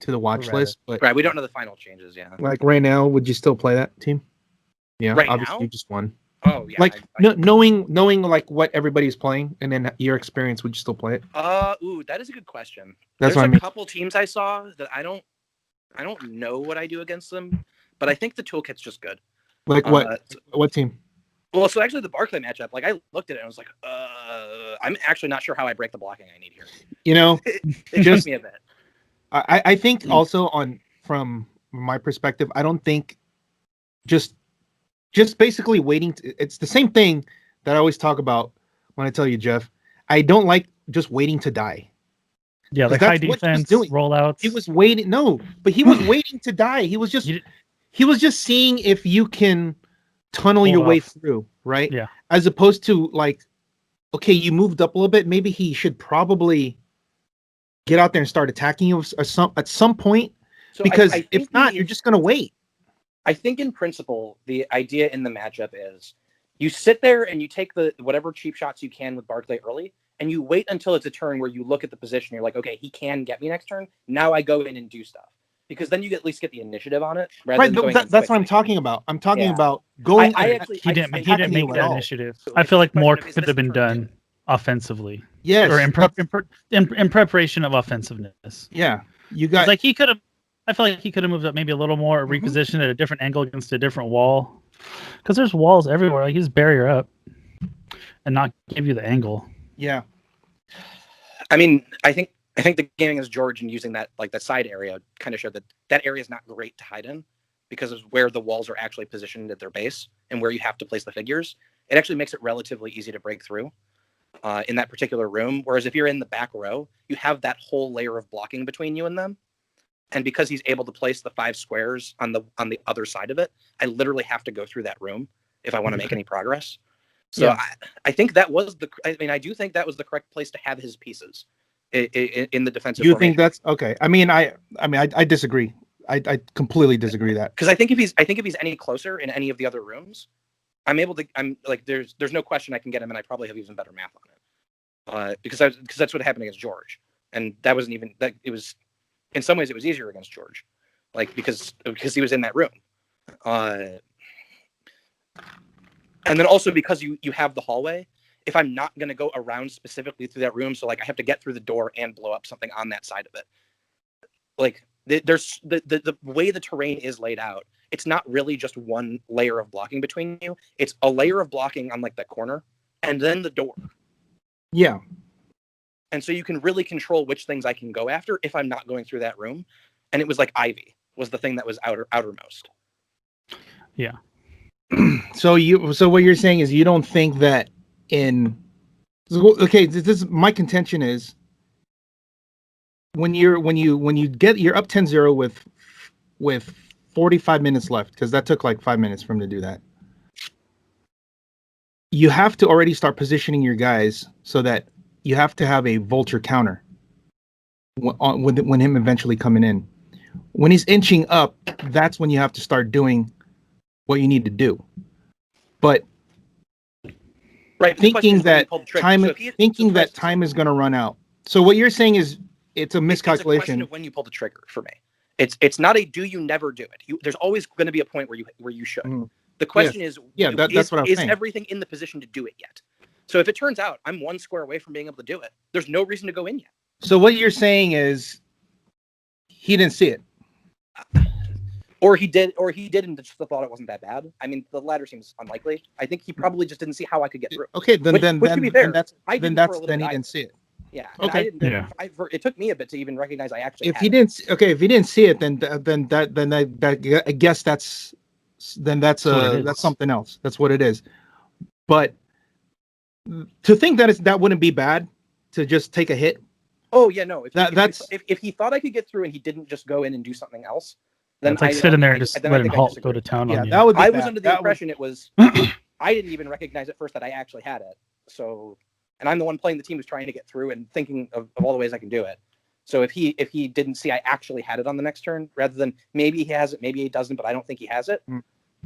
watch list, but right, we don't know the final changes. Yeah, like right now, would you still play that team? Yeah, right obviously now? You just won. Oh yeah, like knowing like what everybody's playing, and then your experience, would you still play it? That is a good question. There's a couple teams I saw that I don't know what I do against them, but I think the toolkit's just good. Like what team? Well, so actually the Barclay matchup, like I looked at it and I was like, I'm actually not sure how I break the blocking I need here. You know, it took me a bit. I think also from my perspective, I don't think just basically waiting. It's the same thing that I always talk about when I tell you, Jeff. I don't like just waiting to die. Yeah, like high defense rollouts. He was waiting. No, but he was waiting to die. He was just seeing if you can tunnel your way through, right? Yeah. As opposed to like, okay, you moved up a little bit. Maybe he should probably get out there and start attacking you at some point. So because if not, you're just going to wait. I think in principle, the idea in the matchup is you sit there and you take the whatever cheap shots you can with Barclay early, and you wait until it's a turn where you look at the position. You're like, okay, he can get me next turn. Now I go in and do stuff. Because then you at least get the initiative on it. Right, that's what I'm talking about. I'm talking about going. He didn't make that initiative. I feel like more could have been done offensively. Yes, or in preparation of offensiveness. Yeah, you got like he could have. I feel like he could have moved up maybe a little more, repositioned at a different angle against a different wall. Because there's walls everywhere. Like, he's barrier up, and not give you the angle. Yeah, I mean, I think the gaming as George and using that like that side area kind of showed that area is not great to hide in because of where the walls are actually positioned at their base and where you have to place the figures. It actually makes it relatively easy to break through in that particular room. Whereas if you're in the back row, you have that whole layer of blocking between you and them. And because he's able to place the 5 squares on the other side of it, I literally have to go through that room if I want to make any progress. So I think that was I do think that was the correct place to have his pieces. In the defensive you formation. Think that's okay? I mean I disagree. I completely disagree that because I think if he's any closer in any of the other rooms, I'm like there's no question I can get him, and I probably have even better math on it because that's what happened against George, and that wasn't even that. It was in some ways it was easier against George, like because he was in that room, and then also because you have the hallway. If I'm not going to go around specifically through that room, so like I have to get through the door and blow up something on that side of it. Like there's the way the terrain is laid out, it's not really just one layer of blocking between you. It's a layer of blocking on like that corner and then the door. Yeah. And so you can really control which things I can go after if I'm not going through that room. And it was like Ivy was the thing that was outermost. Yeah. So what you're saying is you don't think that this is my contention is when you get you're up 10-0 with 45 minutes left, because that took like 5 minutes for him to do that. You have to already start positioning your guys so that you have to have a vulture counter when him eventually coming in. When he's inching up, that's when you have to start doing what you need to do. But right, thinking that time is going to run out. So what you're saying is it's a miscalculation. It's a question of when you pull the trigger for me. It's not a do you never do it. There's always going to be a point where you should. Mm. The question is that's what I'm saying. Is everything in the position to do it yet? So if it turns out I'm 1 square away from being able to do it, there's no reason to go in yet. So what you're saying is he didn't see it. Or he did and just thought it wasn't that bad. I mean, the latter seems unlikely. I think he probably just didn't see how I could get through. Okay, then to be fair, he didn't see it. Yeah. Okay. It took me a bit to even recognize I actually. If he didn't see it, then I guess that's something else. That's what it is. But to think that wouldn't be bad to just take a hit. Oh yeah, no. If he thought I could get through and he didn't just go in and do something else, then it's like sitting there and just letting Hulk go to town on you. That would be I bad. was under the impression it was. I didn't even recognize at first that I actually had it. So, and I'm the one playing the team who's trying to get through and thinking of all the ways I can do it. So if he didn't see I actually had it on the next turn, rather than maybe he has it, maybe he doesn't, but I don't think he has it,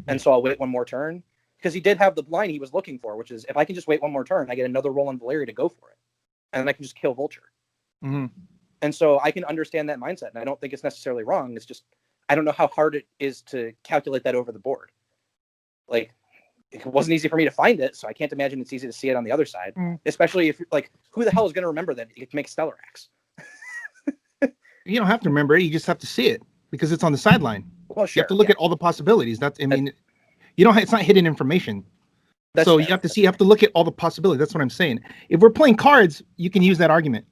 and so I'll wait one more turn, because he did have the line he was looking for, which is if I can just wait one more turn, I get another roll on Valeria to go for it, and then I can just kill Vulture. Mm-hmm. And so I can understand that mindset, and I don't think it's necessarily wrong. It's just I don't know how hard it is to calculate that over the board. Like, it wasn't easy for me to find it, so I can't imagine it's easy to see it on the other side. Especially if, like, who the hell is going to remember that it makes Stellarex? You don't have to remember it. You just have to see it because it's on the sideline. Well, sure. You have to look at all the possibilities. It's not hidden information. So you have to see. You have to look at all the possibilities. That's what I'm saying. If we're playing cards, you can use that argument.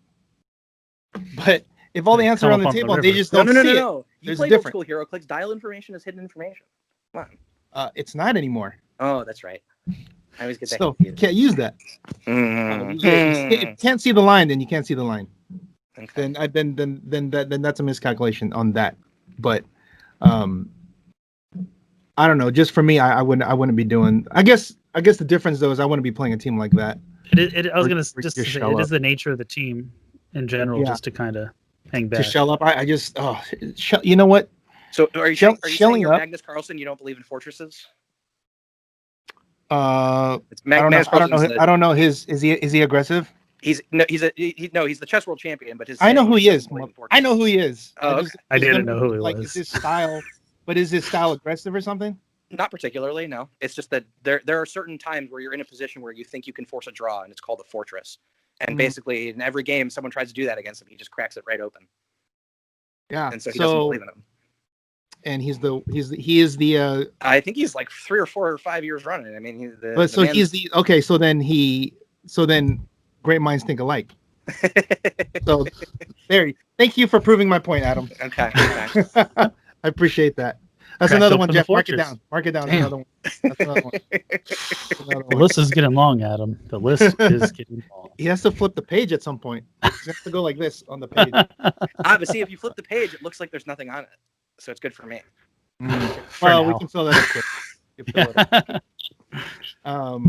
But if all the answers are on the table, they just don't see it. No. You played old school Heroclix. Dial information is hidden information. Come on. It's not anymore. Oh, that's right. I always get that. So you can't use that. If you can't see the line, then you can't see the line. Okay. Then that's a miscalculation on that. But I don't know. Just for me, I wouldn't be doing. I guess the difference though is I wouldn't be playing a team like that. I was gonna just say it is the nature of the team in general, just to kind of hang back. To shell up, you know what? So are you saying you're Magnus Carlsen? You don't believe in fortresses? I don't know. Is he aggressive? He's the chess world champion, but I know who he is. I know who he is. I didn't know who he was. Is his style? But is his style aggressive or something? Not particularly. No, it's just that there are certain times where you're in a position where you think you can force a draw, and it's called a fortress. And basically, in every game, someone tries to do that against him. He just cracks it right open. Yeah, and so he doesn't believe in him. And he is the. I think he's like 3 or 4 or 5 years running. I mean, So then, great minds think alike. So there. Thank you for proving my point, Adam. Okay. I appreciate that. That's another one, Jeff. Mark it down. That's another one. The list is getting long, Adam. The list is getting long. He has to flip the page at some point. He has to go like this on the page. But see, if you flip the page, it looks like there's nothing on it. So it's good for me. Well, we can fill that up quick. All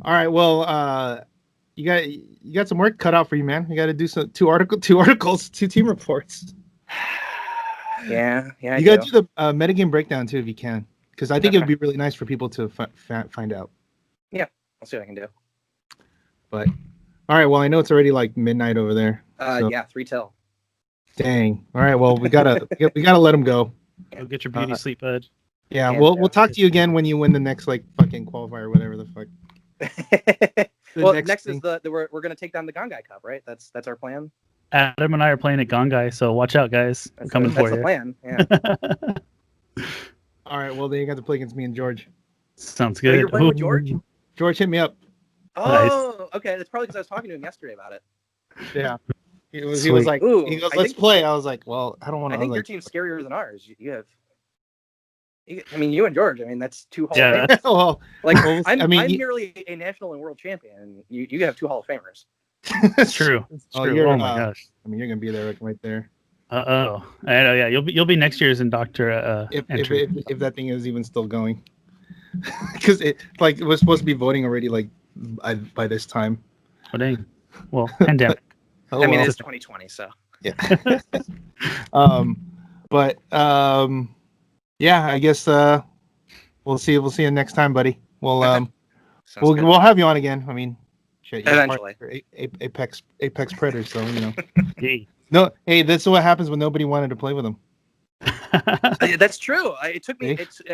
right. Well, you got some work cut out for you, man. You got to do two articles, 2 team reports. Yeah. You got to do the metagame breakdown too, if you can, because I think it would be really nice for people to find out. Yeah, I'll see what I can do. But all right. Well, I know it's already like midnight over there. Yeah, 3 till. Dang. All right. Well, we gotta let him go. Go get your beauty sleep, bud. Yeah. We'll talk to you again when you win the next like fucking qualifier or whatever the fuck. Well, next is we're gonna take down the Gongai Cup, right? That's our plan. Adam and I are playing at Gongai, so watch out, guys. I'm coming for you. That's the plan. Yeah. All right. Well, then you got to play against me and George. Sounds good. You're playing with George? George hit me up. Oh, nice. Okay. That's probably because I was talking to him yesterday about it. Yeah. He was like, he goes, let's play. I was like, well, I don't want to. I think your team's scarier than ours. You and George. I mean, that's 2 Hall of Famers. Well, I'm nearly a national and world champion. You have 2 Hall of Famers. That's true. Oh my gosh! I mean, you're gonna be there right there. I know. Yeah, you'll be next year's inductor. If that thing is even still going, because it was supposed to be voting already by this time. Oh dang! Well, pandemic. It's 2020, so yeah. Yeah, I guess we'll see you next time, buddy. We'll have you on again. I mean. Eventually. Apex Predators, so you know. No, hey, that's what happens when nobody wanted to play with them. That's true. I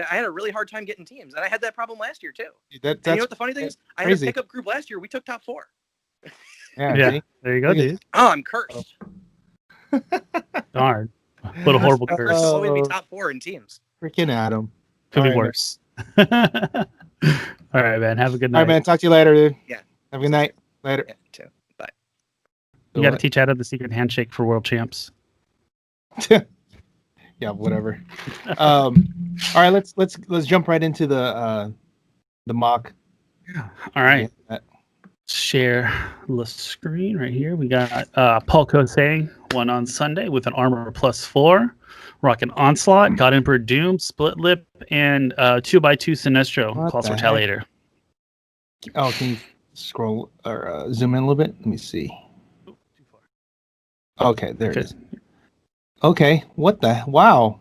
had a really hard time getting teams, and I had that problem last year too. And you know what the funny thing is? I had a pickup group last year. We took top 4. Yeah. There you go, dude. Oh, I'm cursed. Darn. What a horrible curse. I'll always be top 4 in teams. Freaking Adam. Could be All right, worse. All right, man. Have a good night. All right, man. Talk to you later, dude. Yeah. Have a good night. Later. Yeah, too. Bye. You got to teach Adam the secret handshake for world champs. Yeah, whatever. All right, let's jump right into the mock. Yeah. All right. Share the screen right here. We got Paul Kosei won on Sunday with an armor +4, rocking Onslaught, God Emperor Doom, Split Lip, and 2x2 Sinestro, Pulse Retaliator. Oh, can you scroll or zoom in a little bit? Let me see. Oh, too far. Okay, there it is. Okay, what the? Wow,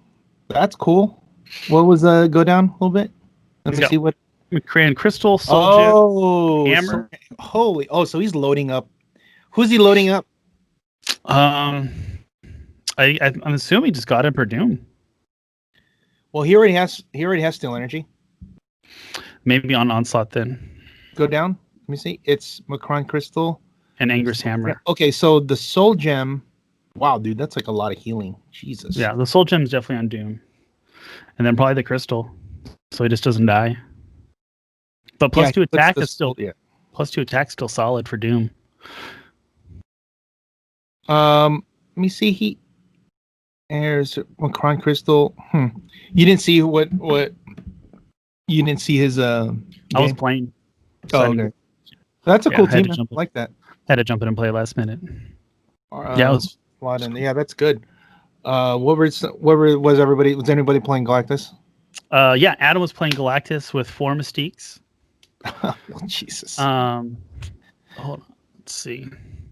that's cool. What was go down a little bit? Let me see what. McCran Crystal, Soul Gem, Hammer. So he's loading up. Who's he loading up? I'm assuming just God Emperor Doom. Well, he already has Steel Energy. Maybe on Onslaught then. Go down. Let me see. It's Macron Crystal and Anger's Hammer. Okay, so the Soul Gem. Wow, dude, that's like a lot of healing. Jesus. Yeah, the Soul Gem is definitely on Doom, and then probably the Crystal, so he just doesn't die. But +2 attack is still +2 attack still solid for Doom. Let me see. There's Macron Crystal. You didn't see what? You didn't see his I was playing. So okay. That's a cool team. I like that. Had to jump in and play last minute. Yeah, it was fun. Yeah, that's good. Was anybody playing Galactus? Yeah, Adam was playing Galactus with 4 Mystiques. Oh, Jesus. Hold on. Let's see.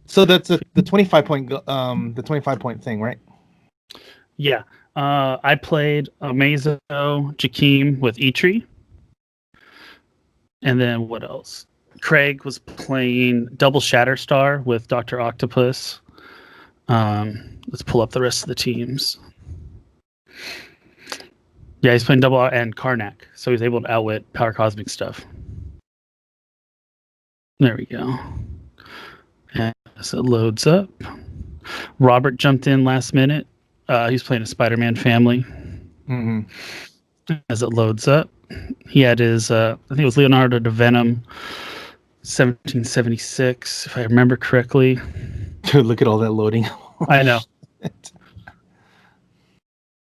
So that's the 25 point thing, right? Yeah. I played Amazo Jakeem with Eitri. And then what else? Craig was playing Double Shatterstar with Dr. Octopus. Let's pull up the rest of the teams. Yeah, he's playing double and Karnak, so he's able to outwit Power Cosmic stuff. There we go. And as it loads up, Robert jumped in last minute. He's playing a Spider-Man family. Mm-hmm. As it loads up, he had his, I think it was Leonardo da Venom, 1776, if I remember correctly. Dude, look at all that loading. I know.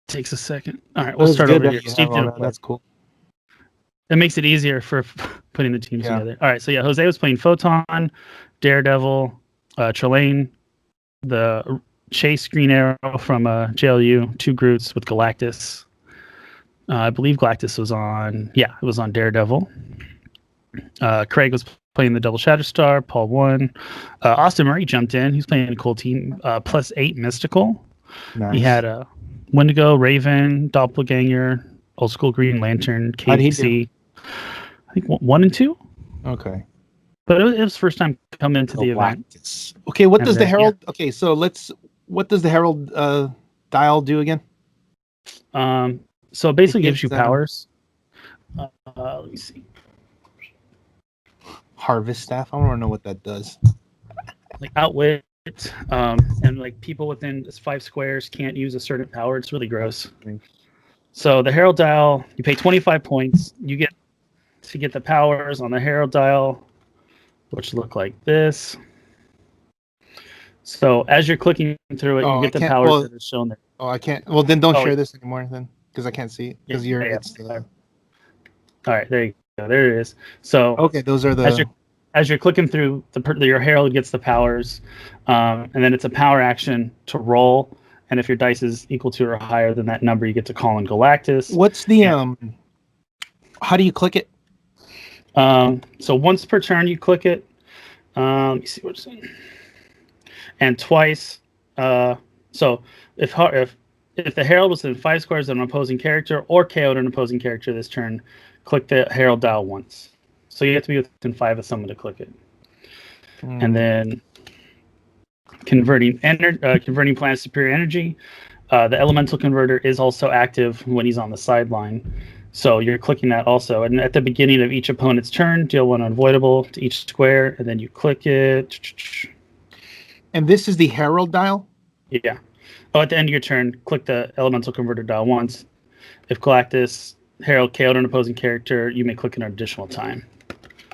Takes a second. All right, we'll start over here. Steve that's cool. It makes it easier for putting the teams together. All right, so yeah, Jose was playing Photon, Daredevil, Trelane, the Chase Green Arrow from JLU, 2 Groots with Galactus. I believe Galactus was on, it was on Daredevil. Craig was playing the Double Shatterstar, Paul won. Austin Murray jumped in. He's playing a cool team, +8 Mystical. Nice. He had Wendigo, Raven, Doppelganger, Old School Green Lantern, KC. I think 1 and 2. Okay. But it was first time coming into the event. Okay, what does the Herald? Yeah. Okay, so what does the Herald Dial do again? So it basically gives you powers. Let me see. Harvest Staff. I want to know what that does. Like outwit, and like people within 5 squares can't use a certain power. It's really gross. So the Herald Dial, you pay 25 points. You get to get the powers on the Herald Dial, which look like this. So as you're clicking through it, you get the powers that are shown there. Oh, I can't. Well, then don't share this anymore, then, because I can't see it. Because all right, there you go. There it is. So okay, those are the. As you're clicking through, your Herald gets the powers, and then it's a power action to roll. And if your dice is equal to or higher than that number, you get to call in Galactus. What's the how do you click it? So once per turn you click it. Let me see what's in. And twice. So if the Herald was in 5 squares of an opposing character or KO'd an opposing character this turn, click the Herald Dial once. So you have to be within 5 of someone to click it. And then converting planets to pure energy. The elemental converter is also active when he's on the sideline. So you're clicking that also. And at the beginning of each opponent's turn, deal 1 unavoidable to each square, and then you click it. And this is the Herald Dial? Yeah. Oh, at the end of your turn, click the elemental converter dial once. If Galactus, Herald KO'd an opposing character, you may click an additional time.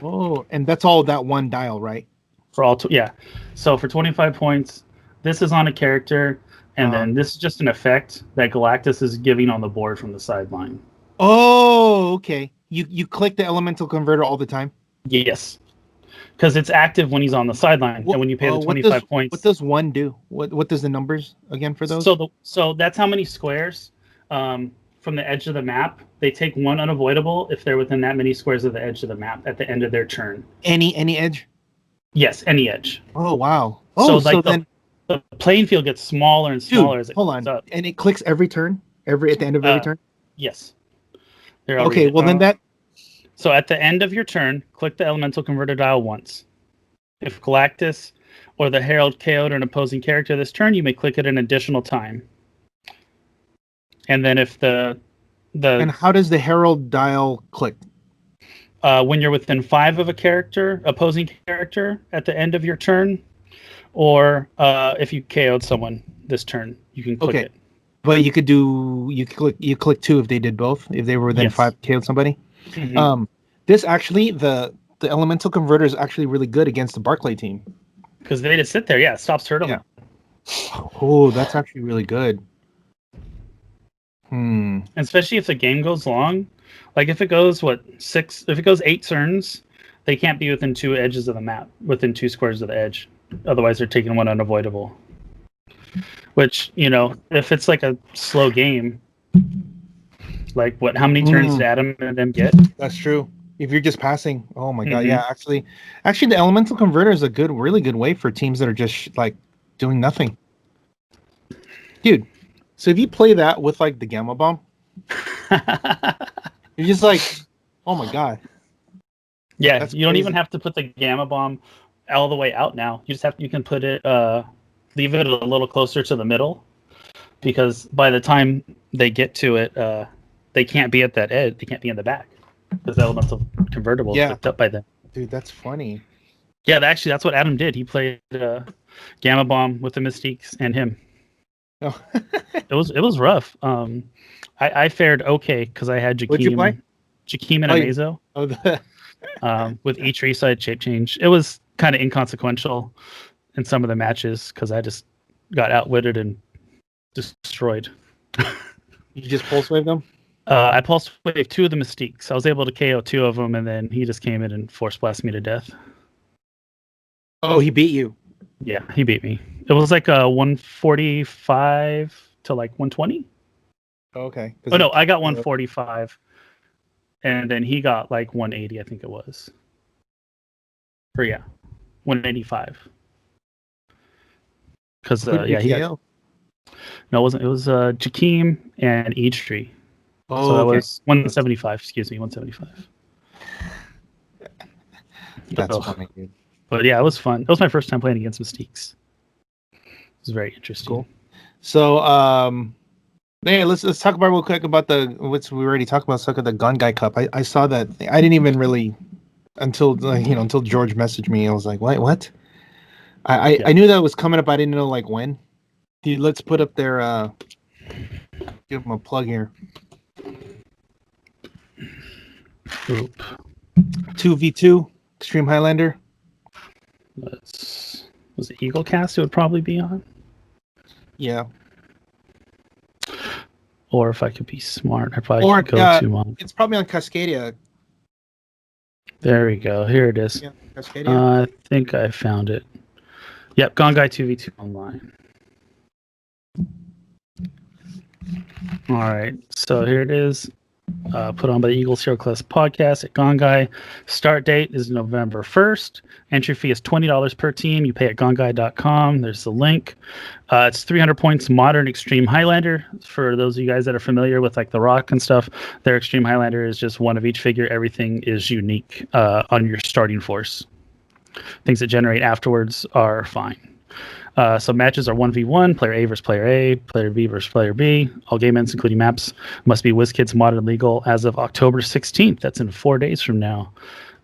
Oh, and that's all that one dial, right? For all, yeah. So for 25 points, this is on a character, and then this is just an effect that Galactus is giving on the board from the sideline. Oh, okay. You click the elemental converter all the time? Yes. Because it's active when he's on the sideline, and when you pay the 25 points. What does one do? What does the numbers again for those? So that's how many squares from the edge of the map. They take one unavoidable if they're within that many squares of the edge of the map at the end of their turn. Any edge? Yes, any edge. Oh wow. Oh, so then the playing field gets smaller and smaller as it hold on. And it clicks every turn, at the end of every turn. Yes. Okay. Well, then that. So at the end of your turn, click the elemental converter dial once. If Galactus or the Herald KO'd an opposing character this turn, you may click it an additional time. And then if the and how does the Herald dial click? When you're within 5 of a opposing character at the end of your turn, or if you KO'd someone this turn, you can click it. But you click 2 if they did both, if they were within 5 KO'd somebody. Mm-hmm. This actually the elemental converter is actually really good against the Barclay team because they just sit there. Yeah, it stops turtle. Yeah. Oh, that's actually really good. Especially if the game goes long, like if it goes 8 turns, they can't be within 2 edges of the map, within 2 squares of the edge. Otherwise, they're taking one unavoidable. Which, if it's like a slow game, like how many turns did Adam and them get? That's true. If you're just passing, oh my god, yeah. Actually, the elemental converter is a really good way for teams that are just like doing nothing, dude. So if you play that with like the Gamma Bomb, you're just like, oh my god. Yeah, you don't even have to put the Gamma Bomb all the way out now. You can put it, leave it a little closer to the middle, because by the time they get to it, they can't be at that edge. They can't be in the back because the elemental convertible is picked up by them. Dude, that's funny. Yeah, that's what Adam did. He played Gamma Bomb with the Mystiques and him. Oh. It was rough. I fared okay because I had Jakeem. What'd you play? Jakeem and Amazo. With each reside shape change. It was kind of inconsequential in some of the matches because I just got outwitted and destroyed. You just pulse wave them? I pulse wave 2 of the Mystiques. I was able to KO 2 of them, and then he just came in and force blasted me to death. Oh, he beat you? Yeah, he beat me. It was like a 145 to like 120. Okay. Oh no, I got 145, and then he got like 180, I think it was. Or yeah, 185. Because he got. No, it wasn't. It was Jakeem and Eadstree. Oh, so that was 175. Excuse me, 175. That's funny, dude. But yeah, it was fun. It was my first time playing against Mystiques. It was very interesting. Cool. So, let's talk about real quick about which we already talked about. The Gun Guy Cup. I saw that. I didn't even really until George messaged me. I was like, what? I knew that was coming up. I didn't know like when. Dude, let's put up their. Give them a plug here. 2v2 Extreme Highlander. Was it Eagle Cast? It would probably be on. Yeah. Or if I could be smart, I probably could go to one. It's probably on Cascadia. There we go. Here it is. Yeah, Cascadia. I think I found it. Yep, Gone Guy 2v2 online. All right, so here it is. Put on by the Eagles Heroclix Podcast at Gongai. Start date is November 1st. Entry fee is $20 per team. You pay at gongai.com. There's the link. It's 300 points Modern Extreme Highlander. For those of you guys that are familiar with like the ROC and stuff, their Extreme Highlander is just one of each figure. Everything is unique on your starting force. Things that generate afterwards are fine. So matches are 1v1, player A versus player A, player B versus player B. All game ends, including maps, must be WizKids modern legal as of October 16th. That's in 4 days from now.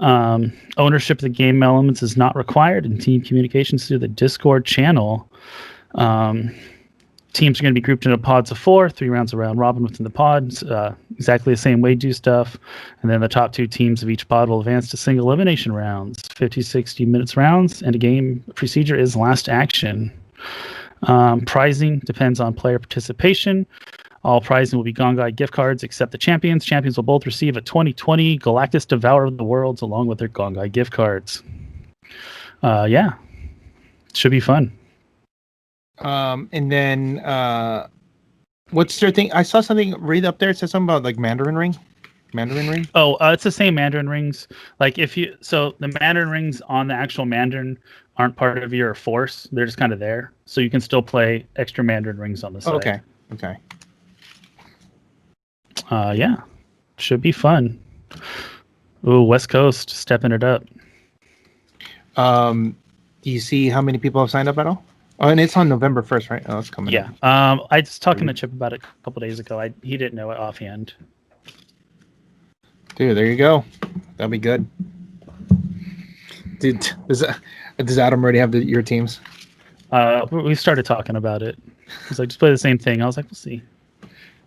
Ownership of the game elements is not required, and team communications through the Discord channel. Teams are going to be grouped into pods of 4, 3 rounds of round robin within the pods, exactly the same way do stuff. And then the top 2 teams of each pod will advance to single elimination rounds, 50, 60 minutes rounds, and a game procedure is last action. Prizing depends on player participation. All prizing will be Gongai gift cards except the champions. Champions will both receive a 2020 Galactus Devourer of the Worlds along with their Gongai gift cards. Yeah, should be fun. And then what's their thing? I saw something read up there. It says something about like Mandarin ring. Oh, it's the same Mandarin rings. Like so the Mandarin rings on the actual Mandarin aren't part of your force. They're just kind of there, so you can still play extra Mandarin rings on the side. Okay. Yeah, should be fun. Ooh, West Coast stepping it up. Do you see how many people have signed up at all? Oh, and it's on November 1st, right? Oh, it's coming. Yeah. I was talking to Chip about it a couple days ago. He didn't know it offhand. Dude, there you go. That'll be good. Dude, does Adam already have your teams? We started talking about it. He's like, just play the same thing. I was like, we'll see.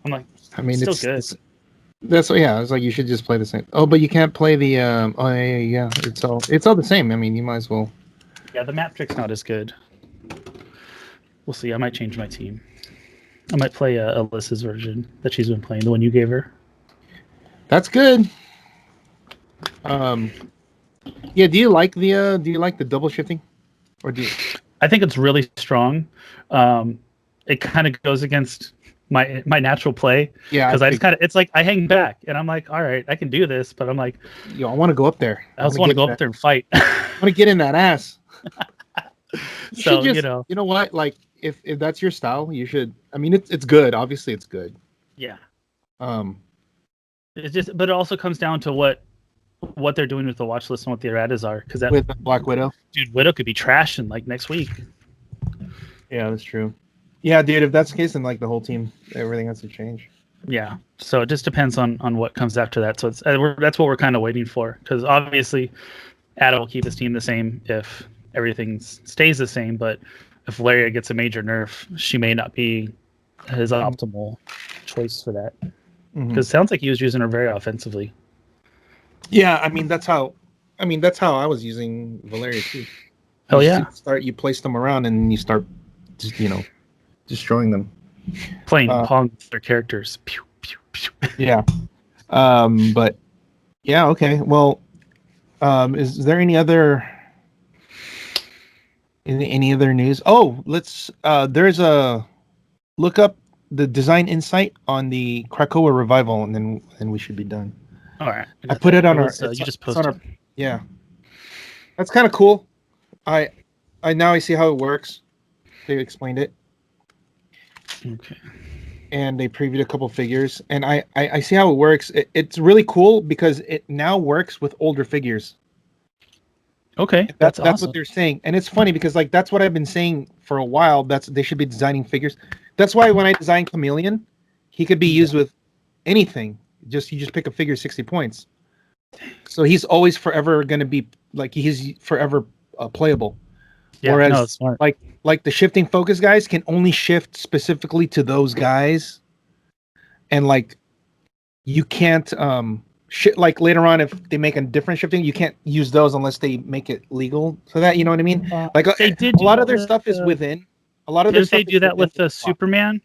I'm like, I mean, it's still good. That's it's like you should just play the same. Oh, but you can't play the. Yeah. It's all the same. I mean, you might as well. Yeah, the map trick's not as good. We'll see. I might change my team. I might play Alyssa's version that she's been playing, the one you gave her. That's good. Yeah. Do you like the double shifting, or do you? I think it's really strong. It kind of goes against my natural play. Yeah. Because I just it's like I hang back and I'm like, all right, I can do this, but I'm like, I want to go up there. I just want to go up there and fight. I want to get in that ass. So you know what? Like, if that's your style, you should. I mean, it's good. Obviously, it's good. Yeah. It's just, but it also comes down to what they're doing with the watch list and what the erratas are. Because with Black Widow, dude, Widow could be trashing like next week. Yeah, that's true. Yeah, dude. If that's the case, then like the whole team, everything has to change. Yeah. So it just depends on what comes after that. So that's what we're kind of waiting for. Because obviously, Adam will keep his team the same if everything stays the same, but if Valeria gets a major nerf, she may not be his optimal choice for that. Because it sounds like he was using her very offensively. Yeah, I mean that's how I was using Valeria too. Hell yeah! You place them around and you start, just destroying them. Playing Pong with their characters. Pew, pew, pew. Yeah. But yeah, okay. Well, is there any other news? Oh, let's there's a look up the design insight on the Krakoa revival, and then we should be done. All right. I put it on our. You just posted. Yeah. That's kind of cool. I now I see how it works. They explained it. Okay. And they previewed a couple figures, and I see how it works. It's really cool because it now works with older figures. Okay, that's awesome. What they're saying, and it's funny because like that's what I've been saying for a while. They should be designing figures. That's why when I designed Chameleon, he could be used with anything. You just pick a figure, 60 points. So he's always forever going to be like he's forever playable. Yeah, whereas smart. like the shifting focus guys can only shift specifically to those guys, and like you can't like later on if they make a different shifting, you can't use those unless they make it legal. So that you know what I mean? Like they did a lot of their stuff is within. A lot of their stuff they do that with the Superman?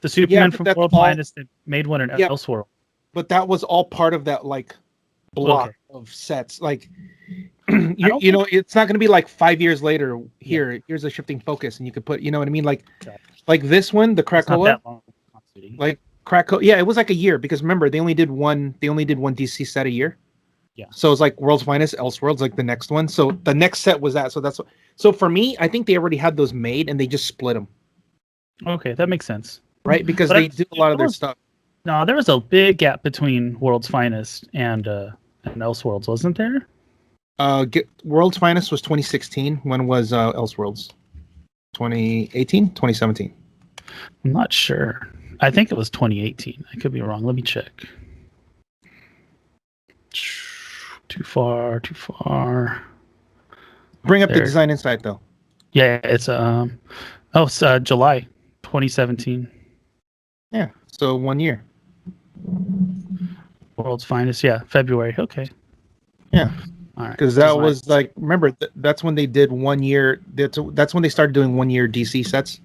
The Superman from World Finest that made one in Elseworld. But that was all part of that like block of sets. Like you know, it's not going to be like 5 years later. Here's a shifting focus, and you could put, you know what I mean, like this one, the Krakoa, like Krakoa. Yeah, it was like a year because remember they only did one DC set a year. Yeah. So it's like World's Finest, Elseworlds, like the next one. So the next set was that. So that's what. So for me, I think they already had those made and they just split them. Okay, that makes sense. Right, because they do a lot of their stuff. No, there was a big gap between World's Finest and Elseworlds, wasn't there? World's Finest was 2016. When was Elseworlds? 2018, 2017. I'm not sure. I think it was 2018. I could be wrong. Let me check. Too far. Bring up the design insight though. Yeah, it's July 2017. Yeah, so 1 year. World's Finest, yeah, February. Okay. Yeah. All right. Because that was like, remember, that's when they did 1 year. That's when they started doing 1 year DC sets.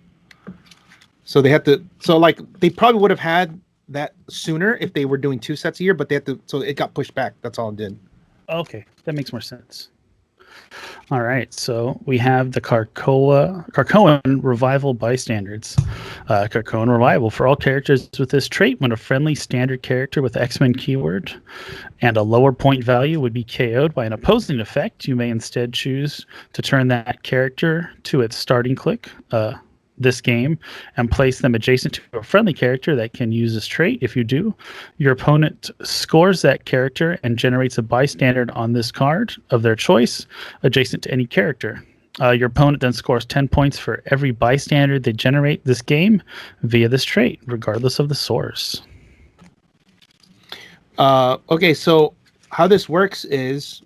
So they had to. So like they probably would have had that sooner if they were doing 2 sets a year, but they had to. So it got pushed back. That's all it did. Okay, that makes more sense. All right, so we have the Krakoan Revival Bystanders. Krakoan Revival. For all characters with this trait, when a friendly standard character with X-Men keyword and a lower point value would be KO'd by an opposing effect, you may instead choose to turn that character to its starting click this game and place them adjacent to a friendly character that can use this trait. If you do, your opponent scores that character and generates a bystander on this card of their choice adjacent to any character. Your opponent then scores 10 points for every bystander they generate this game via this trait, regardless of the source. Okay, so how this works is,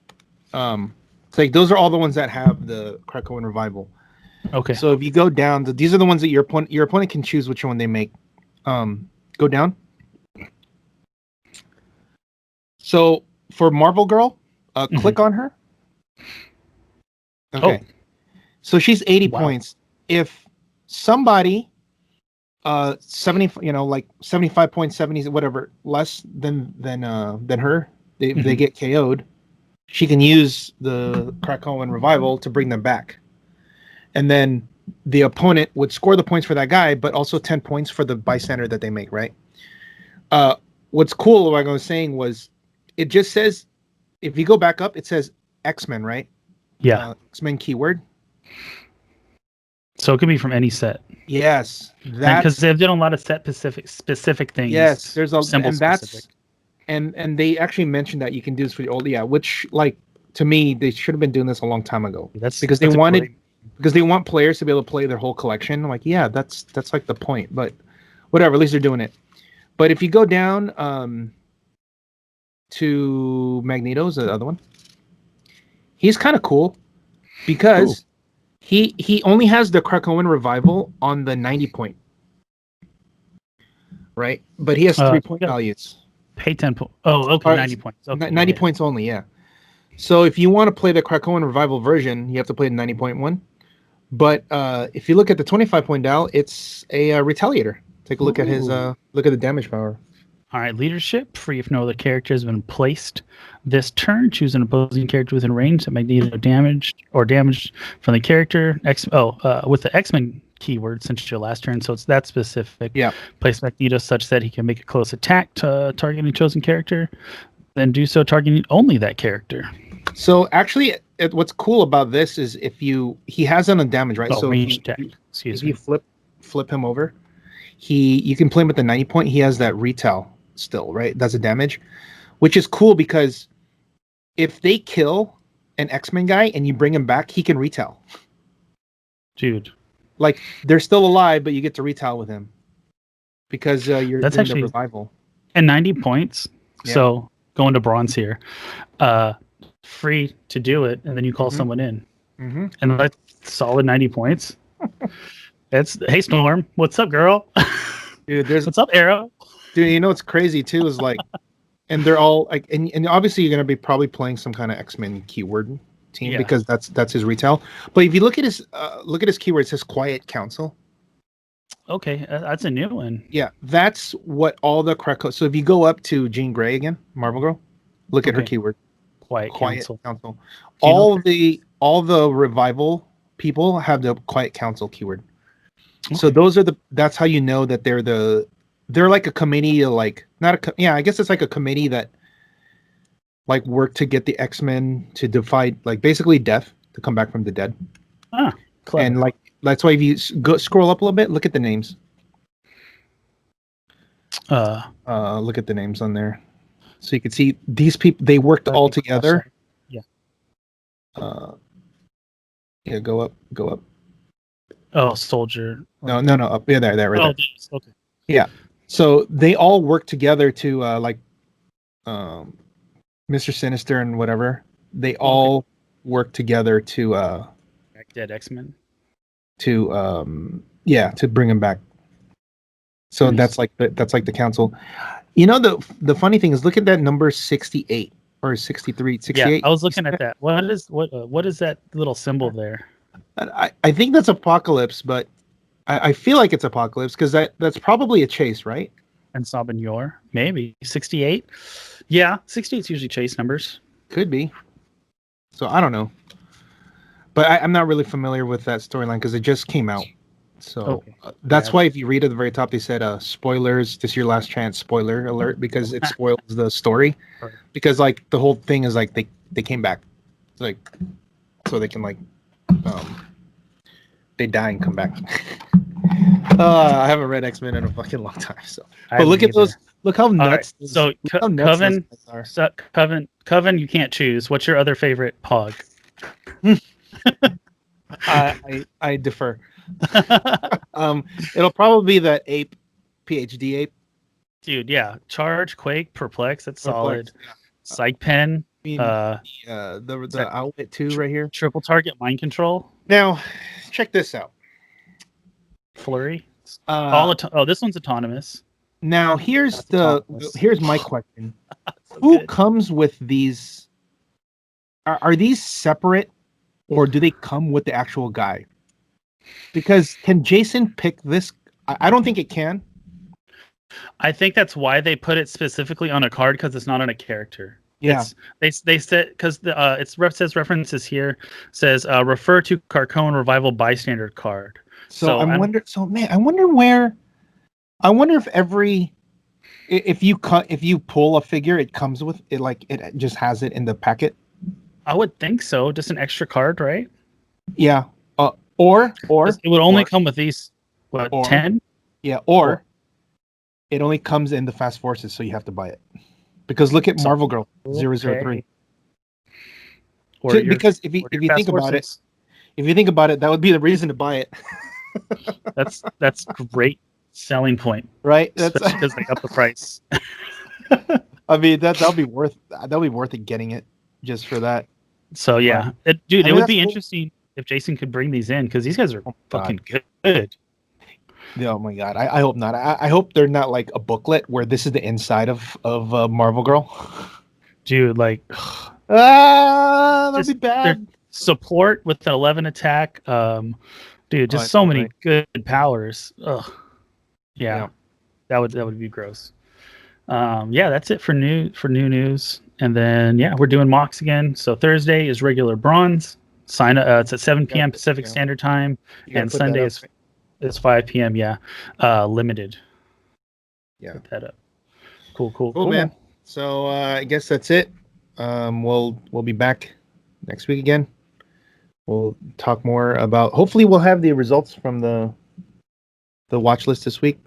it's like those are all the ones that have the Krakoan Revival. Okay. So if you go down, these are the ones that your opponent can choose which one they make. Go down. So for Marvel Girl, click on her. Okay. Oh. So she's 80 points. If somebody 70, like 75.70, whatever, less than her, they get KO'd, she can use the Krakoan Revival to bring them back. And then the opponent would score the points for that guy, but also 10 points for the bystander that they make, right? What's cool, like I was saying, was it just says, if you go back up, it says X-Men, right? Yeah. X-Men keyword. So it could be from any set. Yes. Because they've done a lot of set specific things. Yes, there's a symbol and specific. And they actually mentioned that you can do this for the old, which, like, to me, they should have been doing this a long time ago. Because they want players to be able to play their whole collection. I'm like, yeah, that's like the point. But whatever, at least they're doing it. But if you go down to Magneto's the other one, he's kind of cool because he only has the Krakoan Revival on the 90 point. Right? But he has 3 point values. Pay 10 points. Oh, okay, 90 points. Okay, 90 points only, yeah. So if you want to play the Krakoan Revival version, you have to play the 90.1. But if you look at the 25 point dial, it's a Retaliator. Take a look at his look at the damage power. All right, leadership. Free if no other character has been placed this turn. Choose an opposing character within range that Magneto damaged from the character. With the X-Men keyword since your last turn, so it's that specific. Yeah. Place Magneto such that he can make a close attack to targeting a chosen character, then do so targeting only that character. So actually, what's cool about this is he has on a damage, right? So if you flip him over, you can play him with the 90 point. He has that retail still, right? That's a damage, which is cool because if they kill an X-Men guy and you bring him back, he can retail. Dude, like they're still alive, but you get to retail with him because you're that's doing actually the revival. And 90 points. Yeah. So going to bronze here, free to do it, and then you call someone in, and that's solid 90 points. Hey Storm, what's up, girl? Dude, what's up, Arrow? Dude, you know what's crazy too is like, and they're all like, and obviously you're gonna be probably playing some kind of X-Men keyword team because that's his retail. But if you look at his keyword, it says Quiet Council. Okay, that's a new one. Yeah, that's what all the Krakow. So if you go up to Jean Grey again, Marvel Girl, look at her keyword. Quiet Council. All the revival people have the Quiet Council keyword. Okay. So that's how you know that they're like a committee, I guess it's like a committee that like work to get the X-Men to defy, like, basically death, to come back from the dead. Clever. And like that's why if you scroll up a little bit, look at the names. Look at the names on there, so you can see these people. They worked all together. Yeah. Yeah. Go up. Oh, soldier. No. Up. Yeah, there, right there. Okay. Yeah. So they all work together to Mr. Sinister and whatever. They all work together to dead X-Men. To bring him back. So that's like the council. You know, the funny thing is, look at that number 68 or 63, 68. Yeah, I was looking at that. What is that little symbol there? I think that's Apocalypse, but I feel like it's Apocalypse because that's probably a chase, right? And Sabanyor, maybe 68. Yeah, 68 is usually chase numbers. Could be. So I don't know, but I'm not really familiar with that storyline because it just came out. So that's why if you read at the very top, they said spoilers. This is your last chance. Spoiler alert, because it spoils the story. Right. Because like the whole thing is like they came back, like so they can like they die and come back. I haven't read X-Men in a fucking long time. So, but look at those. Look how nuts. Right. So Coven, you can't choose. What's your other favorite Pog? I defer. It'll probably be that ape, PhD ape. Dude, yeah. Charge, Quake, Perplex. That's solid. Yeah. Psych Pen. The outfit too right here. Triple target mind control. Now, check this out. Flurry. This one's autonomous. Now here's my question. Who comes with these? Are these separate, or do they come with the actual guy? Because can Jason pick this? I don't think it can. I think that's why they put it specifically on a card, because it's not on a character. Yeah, they said because says references here says refer to Carcone Revival Bystander card. So I wonder if you pull a figure, it comes with it, like it just has it in the packet. I would think so. Just an extra card, right? Yeah. Or it would only come with these 10? Yeah, or it only comes in the Fast Forces, so you have to buy it. Because look at Marvel Girl 003. Because if you think about it, that would be the reason to buy it. That's great selling point, right? Especially because they up the price. I mean, that'll be worth it getting it just for that. So yeah, it would be interesting if Jason could bring these in, because these guys are fucking good. Oh my god, I hope not. I hope they're not like a booklet where this is the inside of Marvel Girl. Dude, like that'd be bad. Support with an 11 attack. Dude, just so many good powers. Ugh. Yeah. That would be gross. That's it for new news. And then we're doing mocks again. So Thursday is regular bronze. Sign up. It's at 7 p.m. Pacific Standard Time, and Sunday is 5 p.m. Limited. Yeah. Put that up. Cool, man. So I guess that's it. We'll be back next week again. We'll talk more about. Hopefully, we'll have the results from the watch list this week,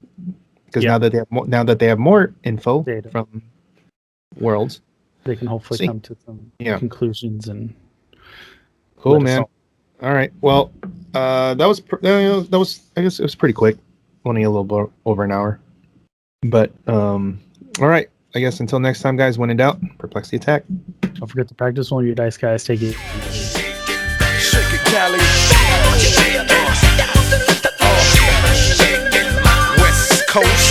because now that they have more info from Worlds, they can hopefully come to some conclusions and. Cool, man. All right. Well, that was I guess it was pretty quick, only a little bit over an hour. But all right. I guess until next time, guys. When in doubt, perplexity attack. Don't forget to practice one of your dice, guys. Take it. Shake it, Cali. West Coast.